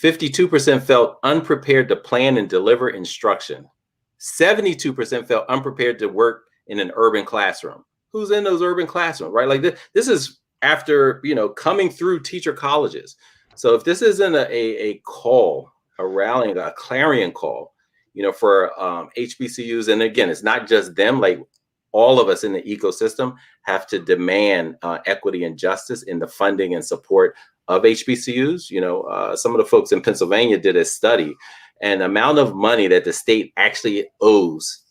52% felt unprepared to plan and deliver instruction. 72% felt unprepared to work in an urban classroom. Who's in those urban classrooms, right? Like this is after, coming through teacher colleges. So if this isn't a call, a rallying, a clarion call, for HBCUs, and again, it's not just them, like all of us in the ecosystem have to demand equity and justice in the funding and support of HBCUs. Some of the folks in Pennsylvania did a study, and the amount of money that the state actually owes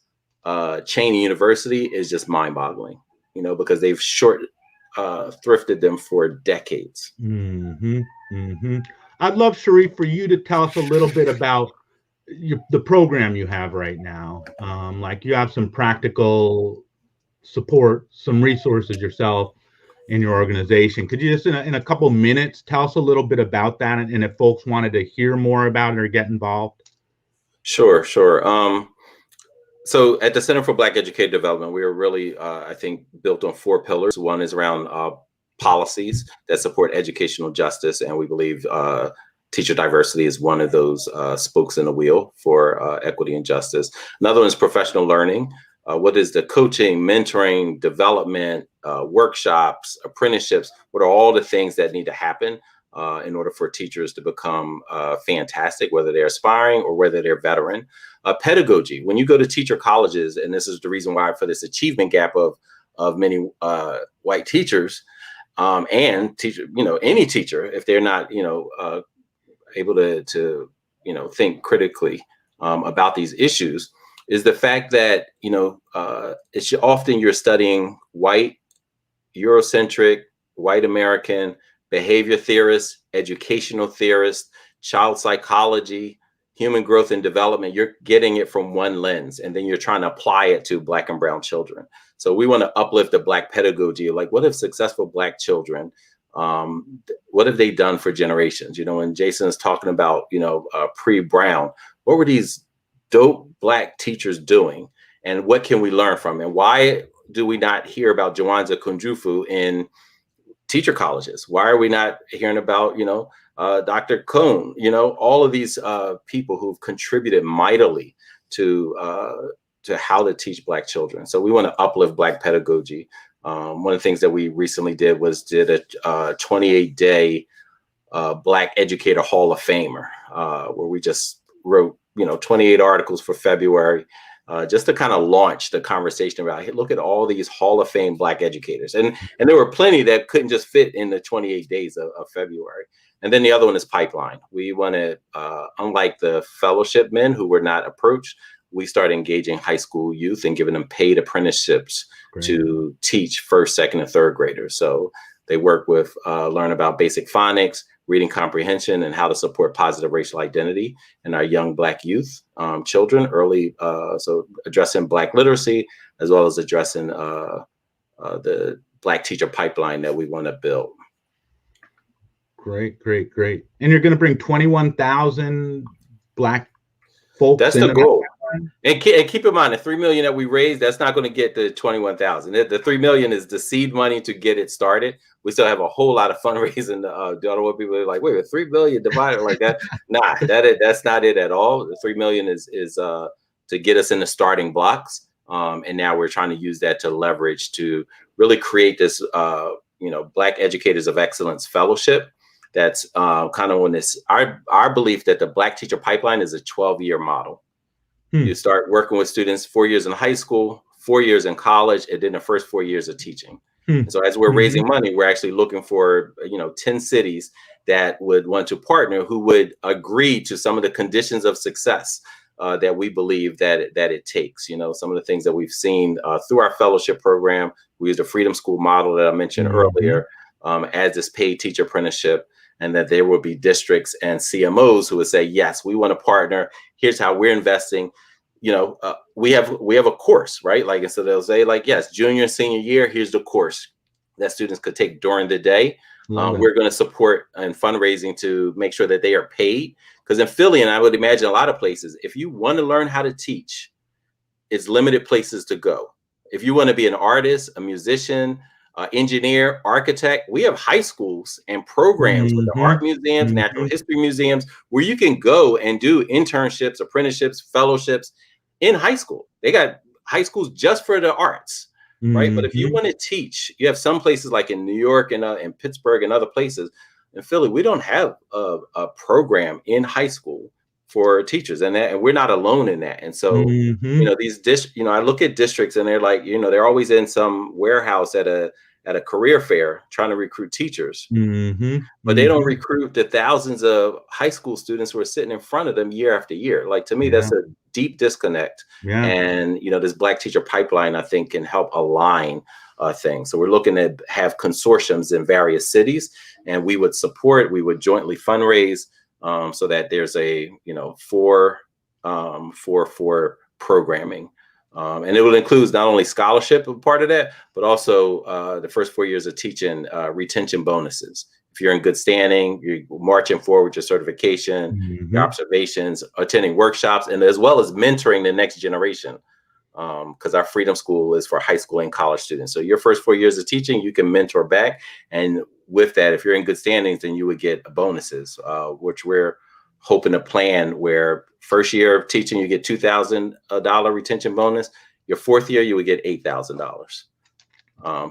Cheney University is just mind-boggling, because they've thrifted them for decades. I'd love, Sharif, for you to tell us a little bit about the program you have right now. Like you have some practical support, some resources yourself in your organization. Could you just in a couple minutes tell us a little bit about that, and if folks wanted to hear more about it or get involved? Sure, sure. So at the Center for Black Educator Development, we are really, I think, built on 4 pillars. One is around policies that support educational justice, and we believe teacher diversity is one of those spokes in the wheel for equity and justice. Another one is professional learning. What is the coaching, mentoring, development, workshops, apprenticeships? What are all the things that need to happen in order for teachers to become fantastic, whether they're aspiring or whether they're veteran? Pedagogy. When you go to teacher colleges, and this is the reason why for this achievement gap of many white teachers and teacher, any teacher, if they're not, able to think critically about these issues, is the fact that it's often you're studying white, Eurocentric, white American behavior theorists, educational theorists, child psychology, human growth and development. You're getting it from one lens, and then you're trying to apply it to Black and brown children. So we want to uplift the Black pedagogy. Like, what if successful Black children, what have they done for generations? When Jason is talking about, pre-Brown, what were these dope Black teachers doing? And what can we learn from? And why do we not hear about Jawanza Kunjufu in teacher colleges? Why are we not hearing about, Dr. Cohn, all of these people who've contributed mightily to how to teach Black children? So we want to uplift Black pedagogy. One of the things that we recently did a 28-day Black Educator Hall of Famer, where we just wrote, 28 articles for February, just to kind of launch the conversation about, hey, look at all these Hall of Fame Black educators. And there were plenty that couldn't just fit in the 28 days of February. And then the other one is pipeline. We want to, unlike the fellowship men who were not approached, we started engaging high school youth and giving them paid apprenticeships to teach first, second, and third graders. So they work with, learn about basic phonics, reading comprehension, and how to support positive racial identity in our young Black youth, children early. So addressing Black literacy, as well as addressing the Black teacher pipeline that we want to build. Great, great, great. And you're going to bring 21,000 Black folks. That's the goal. And keep in mind, the $3 million that we raised, that's not going to get the 21,000. The $3 million is the seed money to get it started. We still have a whole lot of fundraising. I don't want people to be like, wait, $3 million divided like that. Nah, that's not it at all. The $3 million is to get us in the starting blocks. And now we're trying to use that to leverage to really create this, Black Educators of Excellence Fellowship. That's kind of on this, our belief that the Black teacher pipeline is a 12-year model. You start working with students 4 years in high school, 4 years in college, and then the first 4 years of teaching. So as we're raising money, we're actually looking for, 10 cities that would want to partner, who would agree to some of the conditions of success that we believe that it takes. Some of the things that we've seen through our fellowship program. We use the Freedom School model that I mentioned earlier as this paid teacher apprenticeship, and that there will be districts and CMOs who would say, yes, we want to partner. Here's how we're investing. We have a course, right? Like, and so they'll say, like, yes, junior and senior year, here's the course that students could take during the day. We're going to support and fundraising to make sure that they are paid. Because in Philly, and I would imagine a lot of places, if you want to learn how to teach, it's limited places to go. If you want to be an artist, a musician, engineer, architect, we have high schools and programs with the art museums, natural history museums, where you can go and do internships, apprenticeships, fellowships in high school. They got high schools just for the arts, right? But if you want to teach, you have some places like in New York and Pittsburgh and other places. In Philly, we don't have a program in high school for teachers, and we're not alone in that. And so, I look at districts and they're like, they're always in some warehouse at a career fair trying to recruit teachers, but they don't recruit the thousands of high school students who are sitting in front of them year after year. Like, to me, that's a deep disconnect. And, this Black teacher pipeline, I think, can help align things. So we're looking to have consortiums in various cities, and we would jointly fundraise so that there's a, for programming. And it will include not only scholarship, a part of that, but also the first 4 years of teaching, retention bonuses. if you're in good standing, you're marching forward with your certification, your observations, attending workshops, and as well as mentoring the next generation. Because our Freedom School is for high school and college students. So your first 4 years of teaching, you can mentor back. And with that, if you're in good standings, then you would get bonuses, which we're hoping to plan where first year of teaching, you get $2,000 retention bonus. Your fourth year, you would get $8,000.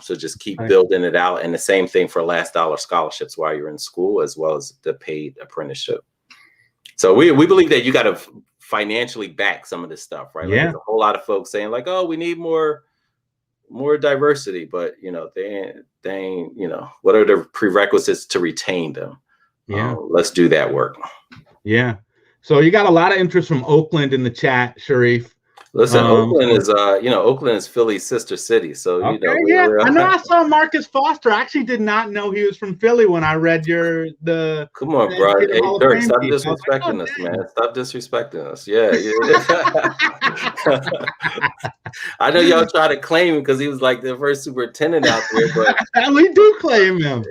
So just keep building it out. And the same thing for last dollar scholarships while you're in school, as well as the paid apprenticeship. So we believe that you got to financially back some of this stuff, right? Like there's a whole lot of folks saying like, oh, we need more diversity, but they ain't, what are the prerequisites to retain them? Let's do that work. Yeah. So you got a lot of interest from Oakland in the chat, Sharif. Listen, Oakland is Philly's sister city. So, I know I saw Marcus Foster. I actually did not know he was from Philly when I read Come on, bro. Hey, Dirk, stop disrespecting us, man. Stop disrespecting us. Yeah. I know y'all try to claim him because he was like the first superintendent out there, but we do claim him.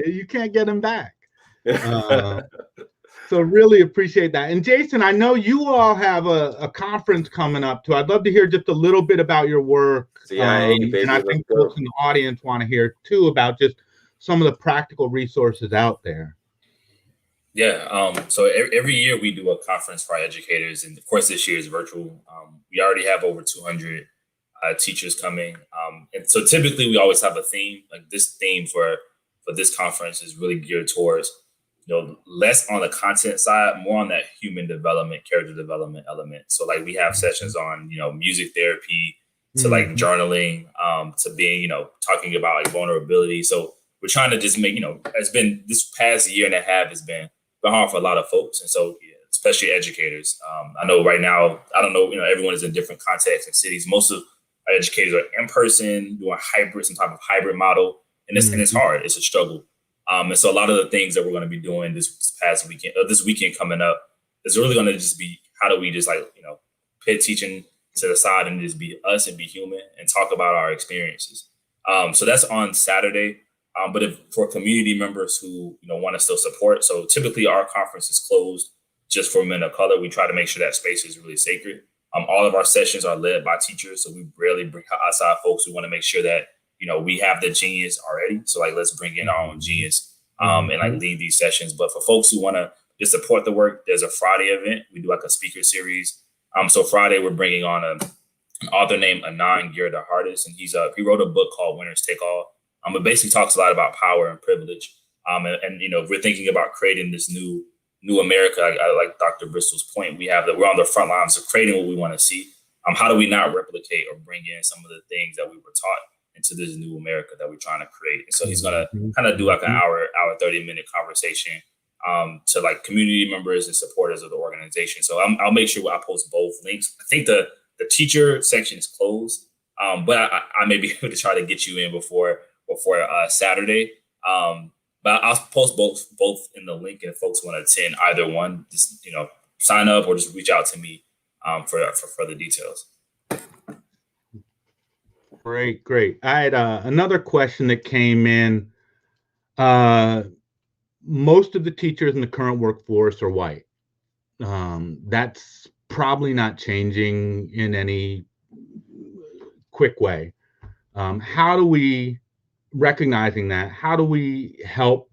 You can't get him back. So really appreciate that. And Jason, I know you all have a conference coming up too. I'd love to hear just a little bit about your work. And I think folks in the audience want to hear too about just some of the practical resources out there. Yeah. So every year we do a conference for our educators. And of course, this year is virtual. We already have over 200 teachers coming. And so typically we always have a theme. Like this theme for this conference is really geared towards less on the content side, more on that human development, character development element. So like we have sessions on, music therapy to like journaling, to being, talking about like vulnerability. So we're trying to just make, it's been this past year and a half has been hard for a lot of folks. And so especially educators. I know right now, I don't know, everyone is in different contexts and cities. Most of our educators are in person, doing hybrid, some type of hybrid model. And it's hard. It's a struggle. And so a lot of the things that we're going to be doing this past weekend, this weekend coming up, is really going to just be how do we just put teaching to the side and just be us and be human and talk about our experiences. So that's on Saturday. But for community members who want to still support, so typically our conference is closed just for men of color. We try to make sure that space is really sacred. All of our sessions are led by teachers, so we rarely bring outside folks. We want to make sure that we have the genius already. So let's bring in our own genius and lead these sessions. But for folks who want to just support the work, there's a Friday event. We do a speaker series. So Friday we're bringing on an author named Anand Giridharadas, and he wrote a book called Winners Take All. It basically talks a lot about power and privilege. And we're thinking about creating this new America. I like Dr. Bristol's point. We're on the front lines of creating what we want to see. How do we not replicate or bring in some of the things that we were taught into this new America that we're trying to create? And so he's going to kind of do an hour 30-minute conversation to community members and supporters of the organization. So I'll make sure I post both links. I think the teacher section is closed, but I may be able to try to get you in before Saturday. But I'll post both in the link, and if folks want to attend either one, just sign up or just reach out to me for further details. Great. I had another question that came in. Most of the teachers in the current workforce are white. That's probably not changing in any quick way. How do we, recognizing that, how do we help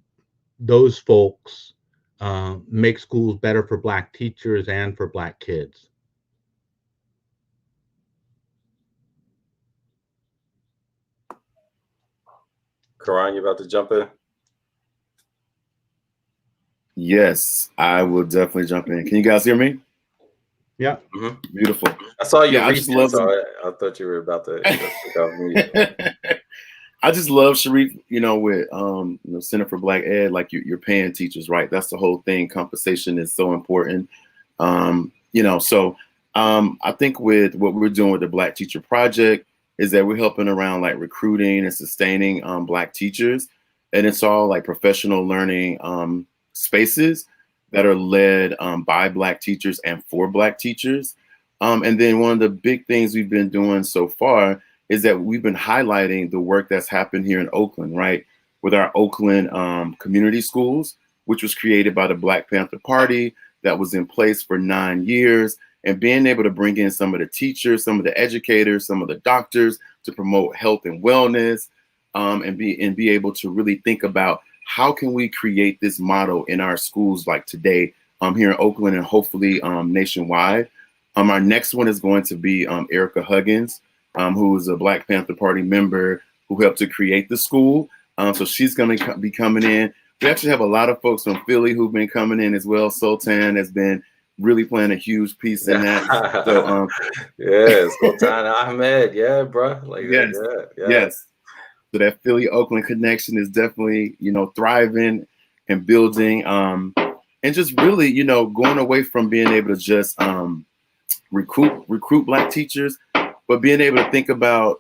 those folks make schools better for Black teachers and for Black kids? Coron, you about to jump in? Yes, I will definitely jump in. Can you guys hear me? Yeah. Mm-hmm. Beautiful. I saw you. I just love. I thought you were about to. I just love Sharif. With Center for Black Ed, like you're paying teachers, right? That's the whole thing. Compensation is so important. So I think with what we're doing with the Black Teacher Project is that we're helping around recruiting and sustaining Black teachers, and it's all professional learning spaces that are led by Black teachers and for Black teachers. And then one of the big things we've been doing so far is that we've been highlighting the work that's happened here in Oakland, right? with our Oakland community schools, which was created by the Black Panther Party, that was in place for 9 years, and being able to bring in some of the teachers, some of the educators, some of the doctors to promote health and wellness, and be able to really think about how can we create this model in our schools like today here in Oakland and hopefully nationwide. Our next one is going to be Erica Huggins, who is a Black Panther Party member who helped to create the school. So she's going to be coming in. We actually have a lot of folks from Philly who've been coming in as well. Sultan has been really playing a huge piece in that. So, Sultan Ahmed, yeah, bro. Like yes, yes. So that Philly Oakland connection is definitely, thriving and building, and just really, going away from being able to just recruit Black teachers, but being able to think about,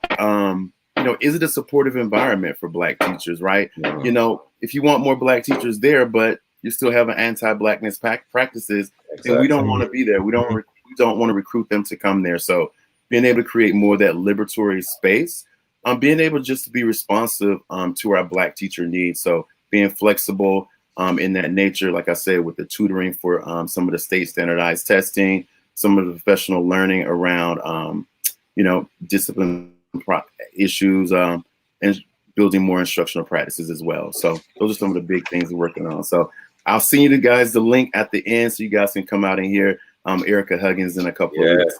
is it a supportive environment for Black teachers, right? Yeah. If you want more Black teachers there, but you're still having anti-Blackness practices, exactly. And we don't want to be there. We don't want to recruit them to come there. So being able to create more of that liberatory space, being able just to be responsive to our Black teacher needs. So being flexible in that nature, like I said, with the tutoring for some of the state standardized testing, some of the professional learning around, discipline issues, and building more instructional practices as well. So those are some of the big things we're working on. So I'll send you guys the link at the end so you guys can come out and hear Erica Huggins in a couple of weeks.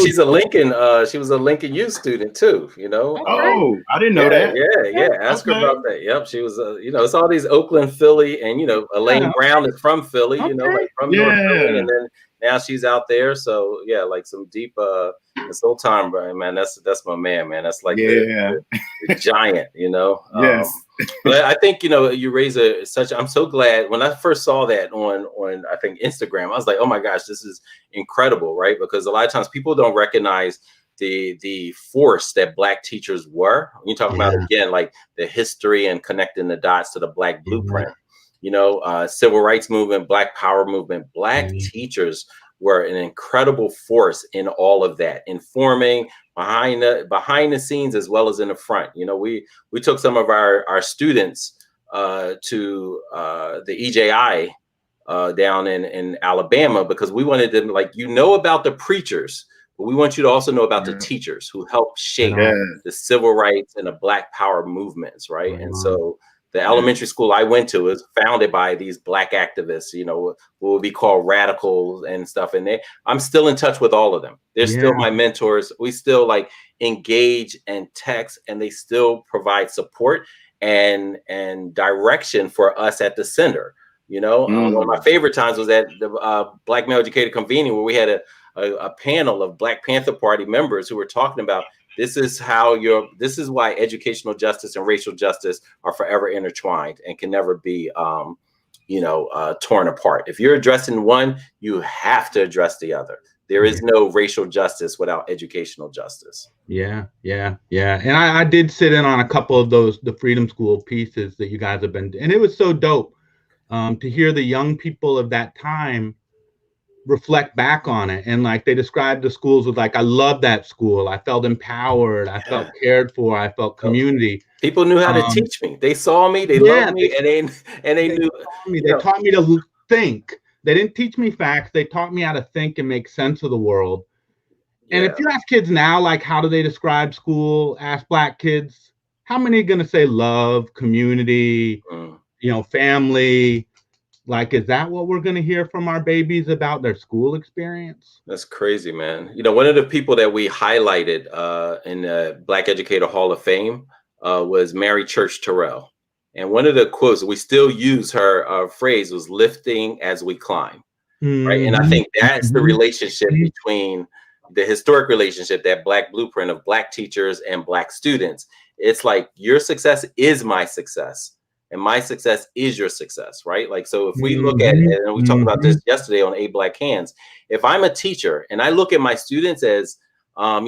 She's a Lincoln. She was a Lincoln U student too. Oh, I didn't know that. Yeah. Ask her about that. Yep, she was. It's all these Oakland, Philly, and Elaine Brown is from Philly. Like from North Philly, and then now she's out there. So yeah, like some deep. Sultan, man, that's my man. That's like the giant. Yes. But I think you raise I'm so glad when I first saw that on I think Instagram, I was like, oh my gosh, this is incredible, right? Because a lot of times people don't recognize the force that Black teachers were. When you talk about again, like the history and connecting the dots to the Black blueprint, civil rights movement, Black power movement, Black teachers were an incredible force in all of that, informing behind the scenes as well as in the front. We took some of our students to the EJI down in Alabama because we wanted them about the preachers, but we want you to also know about the teachers who helped shape the civil rights and the Black power movements, right? And so the elementary school I went to is founded by these Black activists, what would be called radicals and stuff. And I'm still in touch with all of them. They're still my mentors. We still engage and text, and they still provide support and direction for us at the center. One of my favorite times was at the Black Male Educator Convening, where we had a panel of Black Panther Party members who were talking about this is why educational justice and racial justice are forever intertwined and can never be, torn apart. If you're addressing one, you have to address the other. There is no racial justice without educational justice. Yeah. And I did sit in on a couple of the Freedom School pieces that you guys have been, and it was so dope to hear the young people of that time reflect back on it. And they described the schools with I love that school. I felt empowered. I felt cared for. I felt community. People knew how to teach me. They saw me, they loved me, and they knew. They taught me to think. They didn't teach me facts. They taught me how to think and make sense of the world. And if you ask kids now, how do they describe school? Ask Black kids, how many are going to say love, community, family? Is that what we're going to hear from our babies about their school experience? That's crazy, man. One of the people that we highlighted in the Black Educator Hall of Fame was Mary Church Terrell. And one of the quotes, we still use her phrase, was lifting as we climb. Right. And I think that's the relationship between the historic relationship, that Black blueprint of Black teachers and Black students. It's your success is my success. And my success is your success, right? So if we look at it, and we talked about this yesterday on A Black Hands, if I'm a teacher and I look at my students as, I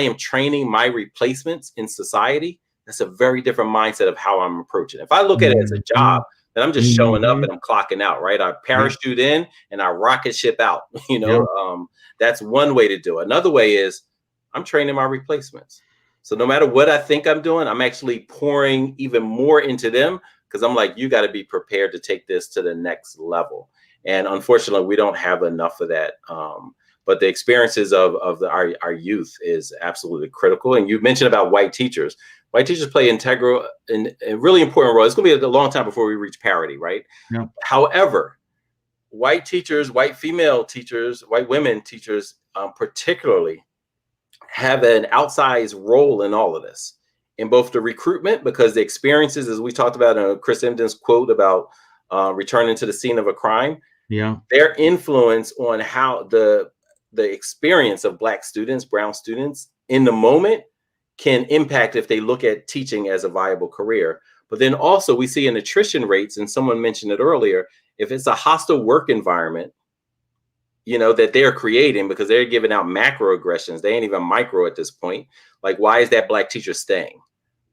am training my replacements in society, that's a very different mindset of how I'm approaching it. If I look at it as a job, then I'm just showing up and I'm clocking out, right? I parachute in and I rocket ship out, that's one way to do it. Another way is I'm training my replacements. So no matter what I think I'm doing, I'm actually pouring even more into them because I'm like, you got to be prepared to take this to the next level. And unfortunately, we don't have enough of that. But the experiences of our youth is absolutely critical. And you mentioned about white teachers. White teachers play integral and a really important role. It's going to be a long time before we reach parity, right? Yeah. However, white teachers, white female teachers, white women teachers, particularly, have an outsized role in all of this, in both the recruitment, because the experiences, as we talked about in Chris Emden's quote about returning to the scene of a crime, their influence on how the experience of Black students, brown students in the moment can impact if they look at teaching as a viable career. But then also we see in attrition rates, and someone mentioned it earlier, if it's a hostile work environment, that they're creating because they're giving out macroaggressions, they ain't even micro at this point. Like, why is that Black teacher staying?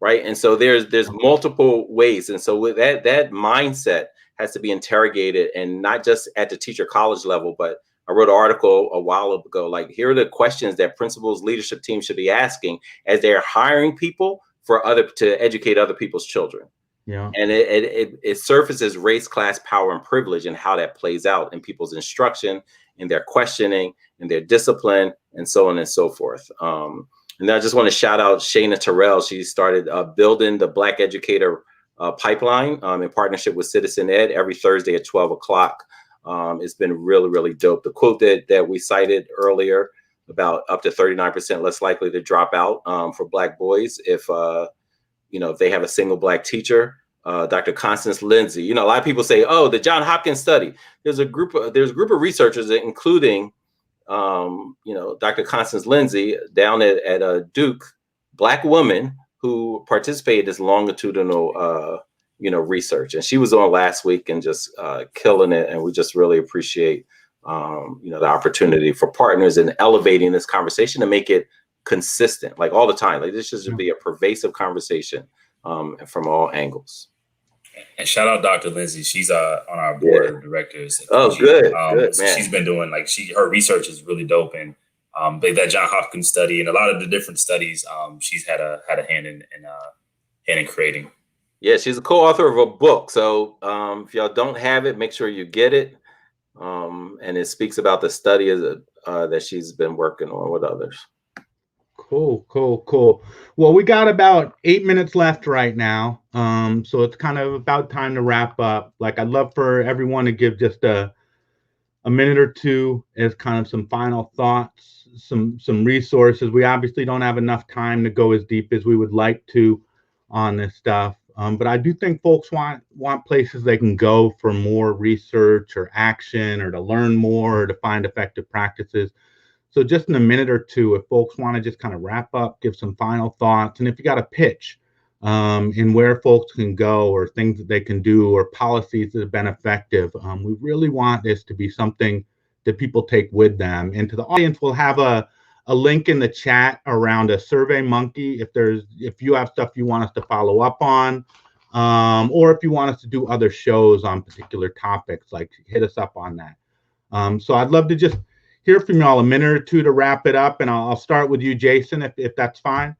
Right. And so there's multiple ways. And so with that mindset has to be interrogated, and not just at the teacher college level, but I wrote an article a while ago, like, here are the questions that principals, leadership teams should be asking as they're hiring people to educate other people's children. Yeah. And it surfaces race, class, power, and privilege, and how that plays out in people's instruction, in their questioning, in their discipline, and so on and so forth. And I just want to shout out Shayna Terrell. She started building the Black Educator pipeline in partnership with Citizen Ed every Thursday at 12 o'clock. It's been really, really dope. The quote that we cited earlier about up to 39% less likely to drop out for Black boys if they have a single Black teacher. Dr. Constance Lindsay. A lot of people say, "Oh, the Johns Hopkins study." There's a group of researchers, including Dr. Constance Lindsay down at Duke, Black woman who participated in this longitudinal research, and she was on last week and just killing it. And we just really appreciate the opportunity for partners in elevating this conversation to make it consistent, like all the time. Like, this should be a pervasive conversation from all angles. And shout out Dr. Lindsay. She's on our board of directors. Oh, good. Good, man. She's been doing her research is really dope, and that Johns Hopkins study and a lot of the different studies she's had a hand in creating. Yeah, she's a co-author of a book. So if y'all don't have it, make sure you get it. And it speaks about the study that she's been working on with others. Cool. Well, we got about 8 minutes left right now. So it's kind of about time to wrap up. Like, I'd love for everyone to give just a minute or two as kind of some final thoughts, some resources. We obviously don't have enough time to go as deep as we would like to on this stuff. But I do think folks want places they can go for more research or action, or to learn more, or to find effective practices. So just in a minute or two, if folks want to just kind of wrap up, give some final thoughts, and if you got a pitch in where folks can go, or things that they can do, or policies that have been effective, we really want this to be something that people take with them. And to the audience, we'll have a link in the chat around a Survey Monkey if you have stuff you want us to follow up on, or if you want us to do other shows on particular topics, like, hit us up on that. So I'd love to just hear from y'all a minute or two to wrap it up, and I'll start with you, Jason, if that's fine.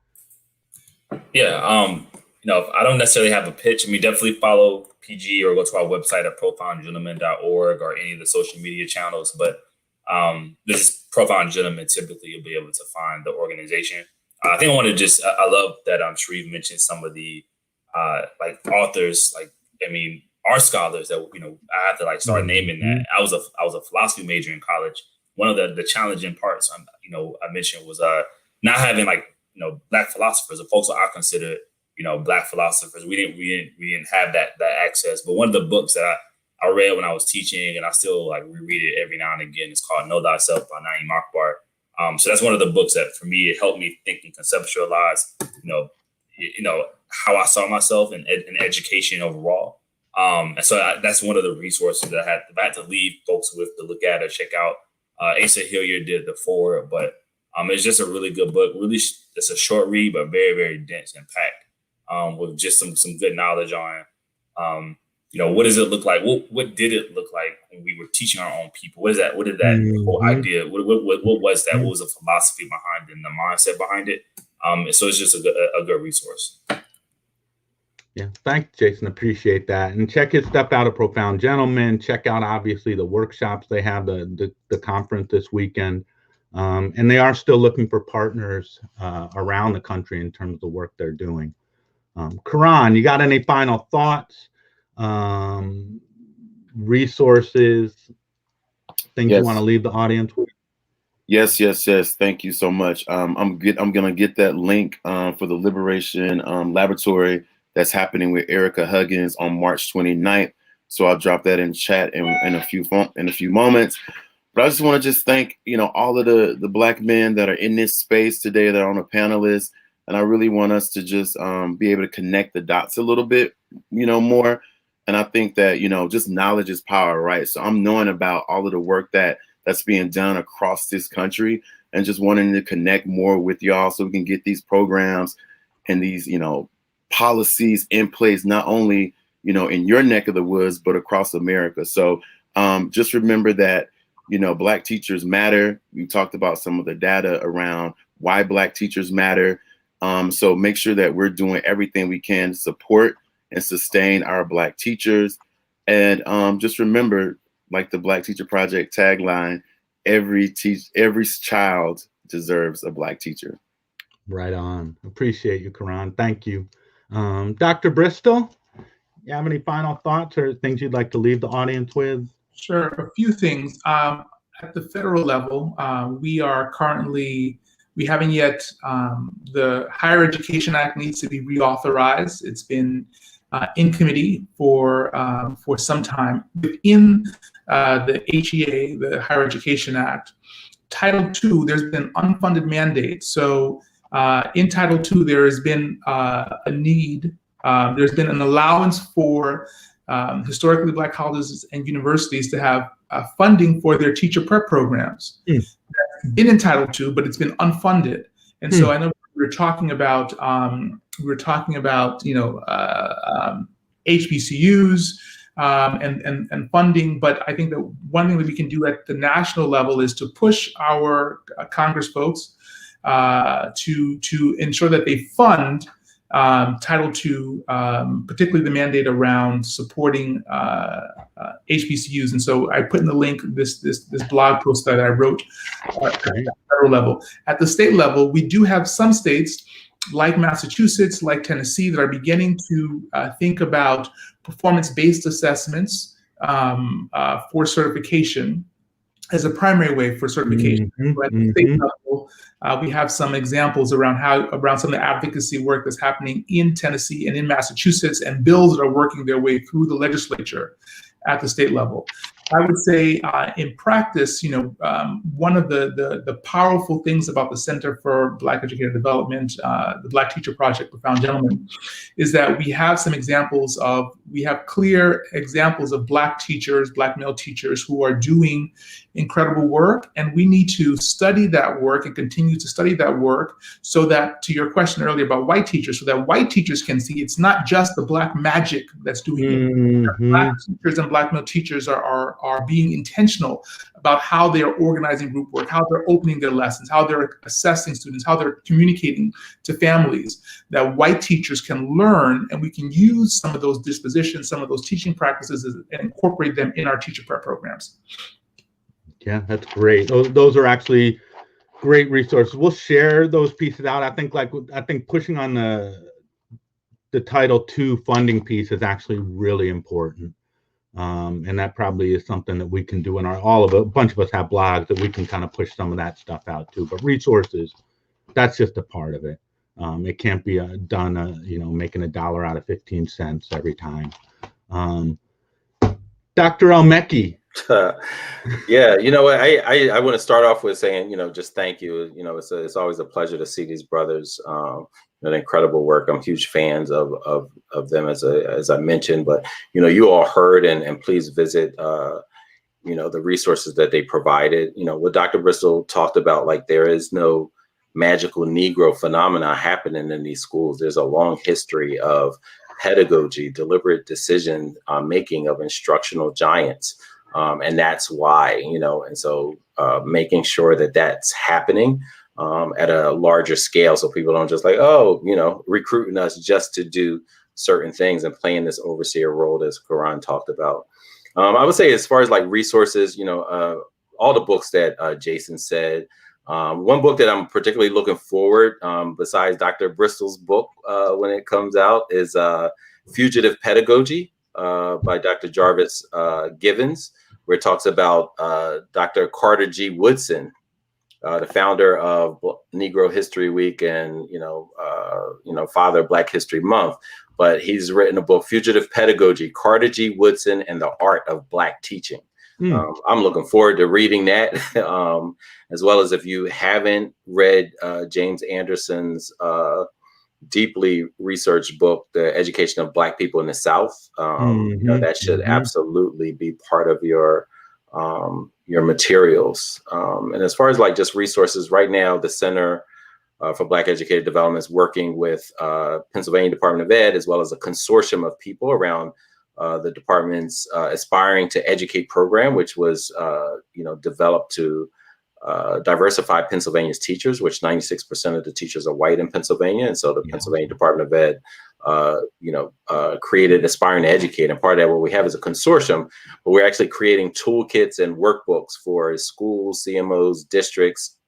Yeah, I don't necessarily have a pitch. I mean, definitely follow PG or go to our website at profoundgentleman.org or any of the social media channels. But this is Profound Gentleman. Typically, you'll be able to find the organization. I think I love that Sharif mentioned some of the authors, art scholars that I have to start naming that. I was a philosophy major in college. One of the challenging parts, I mentioned was not having Black philosophers, or folks that I consider Black philosophers. We didn't have that access. But one of the books that I read when I was teaching, and I still reread it every now and again, it's called Know Thyself by Naeem Akbar. So that's one of the books that for me, it helped me think and conceptualize how I saw myself in education overall. And so that's one of the resources that I had to leave folks with to look at or check out. Asa Hilliard did the foreword, but it's just a really good book. Really, it's a short read, but very, very dense and packed with just some good knowledge on, what does it look like? What did it look like when we were teaching our own people? What did that whole idea? What was that? What was the philosophy behind it and the mindset behind it? So it's just a good resource. Yeah, thanks, Jason. Appreciate that. And check his stuff out at Profound Gentlemen. Check out, obviously, the workshops they have, the conference this weekend. And they are still looking for partners around the country in terms of the work they're doing. Coron, you got any final thoughts, resources, things you want to leave the audience with? Yes. Thank you so much. I'm gonna get that link for the Liberation Laboratory that's happening with Erica Huggins on March 29th. So I'll drop that in chat in a few moments. But I just want to thank, all of the Black men that are in this space today that are on the panelists. And I really want us to just be able to connect the dots a little bit, more. And I think that, just knowledge is power, right? So I'm knowing about all of the work that's being done across this country and just wanting to connect more with y'all so we can get these programs and these, policies in place, not only, in your neck of the woods, but across America. So just remember that, Black teachers matter. We talked about some of the data around why Black teachers matter. So make sure that we're doing everything we can to support and sustain our Black teachers. And just remember, like the Black Teacher Project tagline, every child deserves a Black teacher. Right on. Appreciate you, Coron. Thank you. Dr. Bristol, you have any final thoughts or things you'd like to leave the audience with? Sure. A few things. At the federal level, we haven't yet, the Higher Education Act needs to be reauthorized. It's been in committee for some time. Within the HEA, the Higher Education Act, Title II, there's been unfunded mandates. So in Title II, there has been a need, there's been an allowance for historically Black colleges and universities to have funding for their teacher prep programs. That's been in Title II, but it's been unfunded. And so I know we were talking about HBCUs and funding, but I think that one thing that we can do at the national level is to push our Congress folks to ensure that they fund Title II, particularly the mandate around supporting HBCUs. And so I put in the link this blog post that I wrote at the federal level. At the state level, we do have some states like Massachusetts, like Tennessee, that are beginning to think about performance-based assessments for certification as a primary way for certification. At the state level, we have some examples around some of the advocacy work that's happening in Tennessee and in Massachusetts, and bills that are working their way through the legislature at the state level. I would say in practice, one of the powerful things about the Center for Black Educator Development, the Black Teacher Project, Profound Gentlemen, is that we have clear examples of Black teachers, Black male teachers who are doing incredible work. And we need to study that work and continue to study that work so that, to your question earlier about white teachers, so that white teachers can see it's not just the Black magic that's doing it. Black teachers and Black male teachers are being intentional about how they are organizing group work, how they're opening their lessons, how they're assessing students, how they're communicating to families, that white teachers can learn, and we can use some of those dispositions, some of those teaching practices, and incorporate them in our teacher prep programs. Yeah, that's great. Those are actually great resources. We'll share those pieces out. I think pushing on the Title II funding piece is actually really important. And that probably is something that we can do in a bunch of us have blogs that we can kind of push some of that stuff out too. But resources, that's just a part of it. It can't be done, making $1 out of 15 cents every time. Dr. El Mekki. Yeah, I want to start off with saying, just thank you. It's always a pleasure to see these brothers. An incredible work. I'm huge fans of them, as I mentioned. But you all heard, and please visit the resources that they provided. What Dr. Bristol talked about, like there is no magical Negro phenomena happening in these schools. There's a long history of pedagogy, deliberate decision making of instructional giants. And that's why, and so making sure that that's happening at a larger scale, so people don't just like, oh, recruiting us just to do certain things and playing this overseer role, as Coron talked about. I would say, as far as like resources, all the books that Jason said. One book that I'm particularly looking forward, besides Dr. Bristol's book when it comes out, is Fugitive Pedagogy by Dr. Jarvis Givens, where it talks about Dr. Carter G. Woodson, the founder of Negro History Week and father of Black History Month. But he's written a book, Fugitive Pedagogy: Carter G. Woodson and the Art of Black Teaching. I'm looking forward to reading that, as well as, if you haven't read James Anderson's deeply researched book, The Education of Black People in the South. That should absolutely be part of your materials. And as far as like just resources, right now, the Center for Black Educator Development is working with Pennsylvania Department of Ed, as well as a consortium of people around the department's Aspiring to Educate program, which was developed to diversify Pennsylvania's teachers, which 96% of the teachers are white in Pennsylvania. And so the Pennsylvania Department of Ed, created Aspiring to Educate. And part of that, what we have is a consortium, but we're actually creating toolkits and workbooks for schools, CMOs, districts,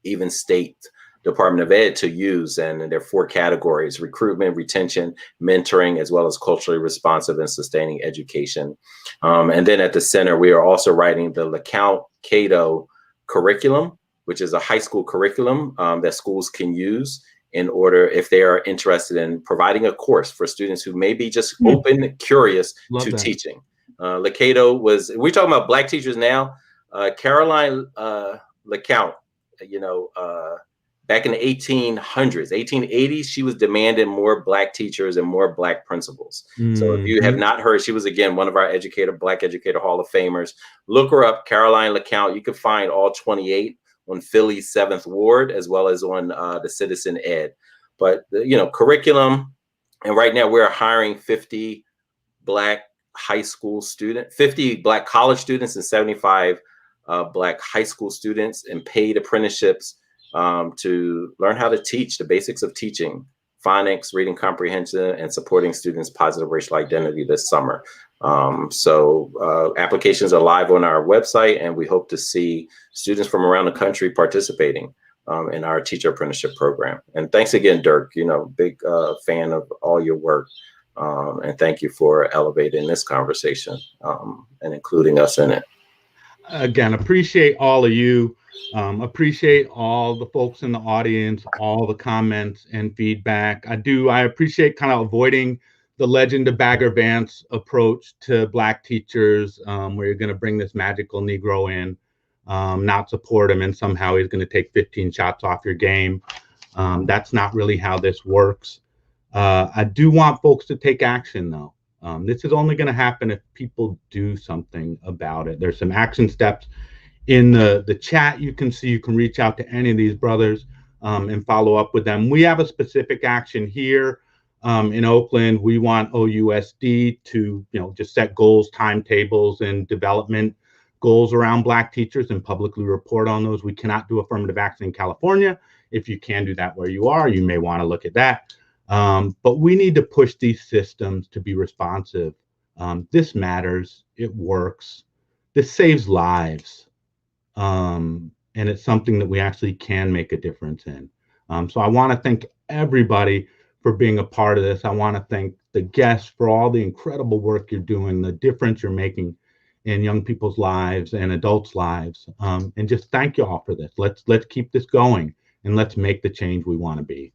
even state Department of Ed to use. And there are 4 categories: recruitment, retention, mentoring, as well as culturally responsive and sustaining education. And then at the center, we are also writing the LeCount Cato curriculum, which is a high school curriculum that schools can use in order, if they are interested in providing a course for students who may be just open, curious to teaching. LeCato was, we're talking about Black teachers now. Caroline LeCount, back in the 1880s, she was demanding more Black teachers and more Black principals. So if you have not heard, she was, again, one of our Black Educator Hall of Famers. Look her up, Caroline LeCount. You can find all 28 on Philly's 7th Ward, as well as on the Citizen Ed. But, curriculum, and right now we're hiring 50 Black high school students, 50 Black college students, and 75 Black high school students in paid apprenticeships to learn how to teach the basics of teaching, phonics, reading comprehension, and supporting students' positive racial identity this summer. So applications are live on our website, and we hope to see students from around the country participating in our teacher apprenticeship program. And thanks again, Dirk, big fan of all your work. And thank you for elevating this conversation and including us in it. Again, appreciate all of you. Appreciate all the folks in the audience, all the comments and feedback. I appreciate kind of avoiding the Legend of Bagger Vance approach to Black teachers, where you're going to bring this magical Negro in, not support him, and somehow he's going to take 15 shots off your game. That's not really how this works. I do want folks to take action, though. This is only going to happen if people do something about it. There's some action steps in the chat. You can reach out to any of these brothers and follow up with them. We have a specific action here in Oakland. We want OUSD to just set goals, timetables, and development goals around Black teachers and publicly report on those. We cannot do affirmative action in California. If you can do that where you are, you may want to look at that. But we need to push these systems to be responsive. This matters. It works. This saves lives. And it's something that we actually can make a difference in. So I want to thank everybody for being a part of this. I want to thank the guests for all the incredible work you're doing, the difference you're making in young people's lives and adults' lives. And just thank you all for this. Let's keep this going, and let's make the change we want to be.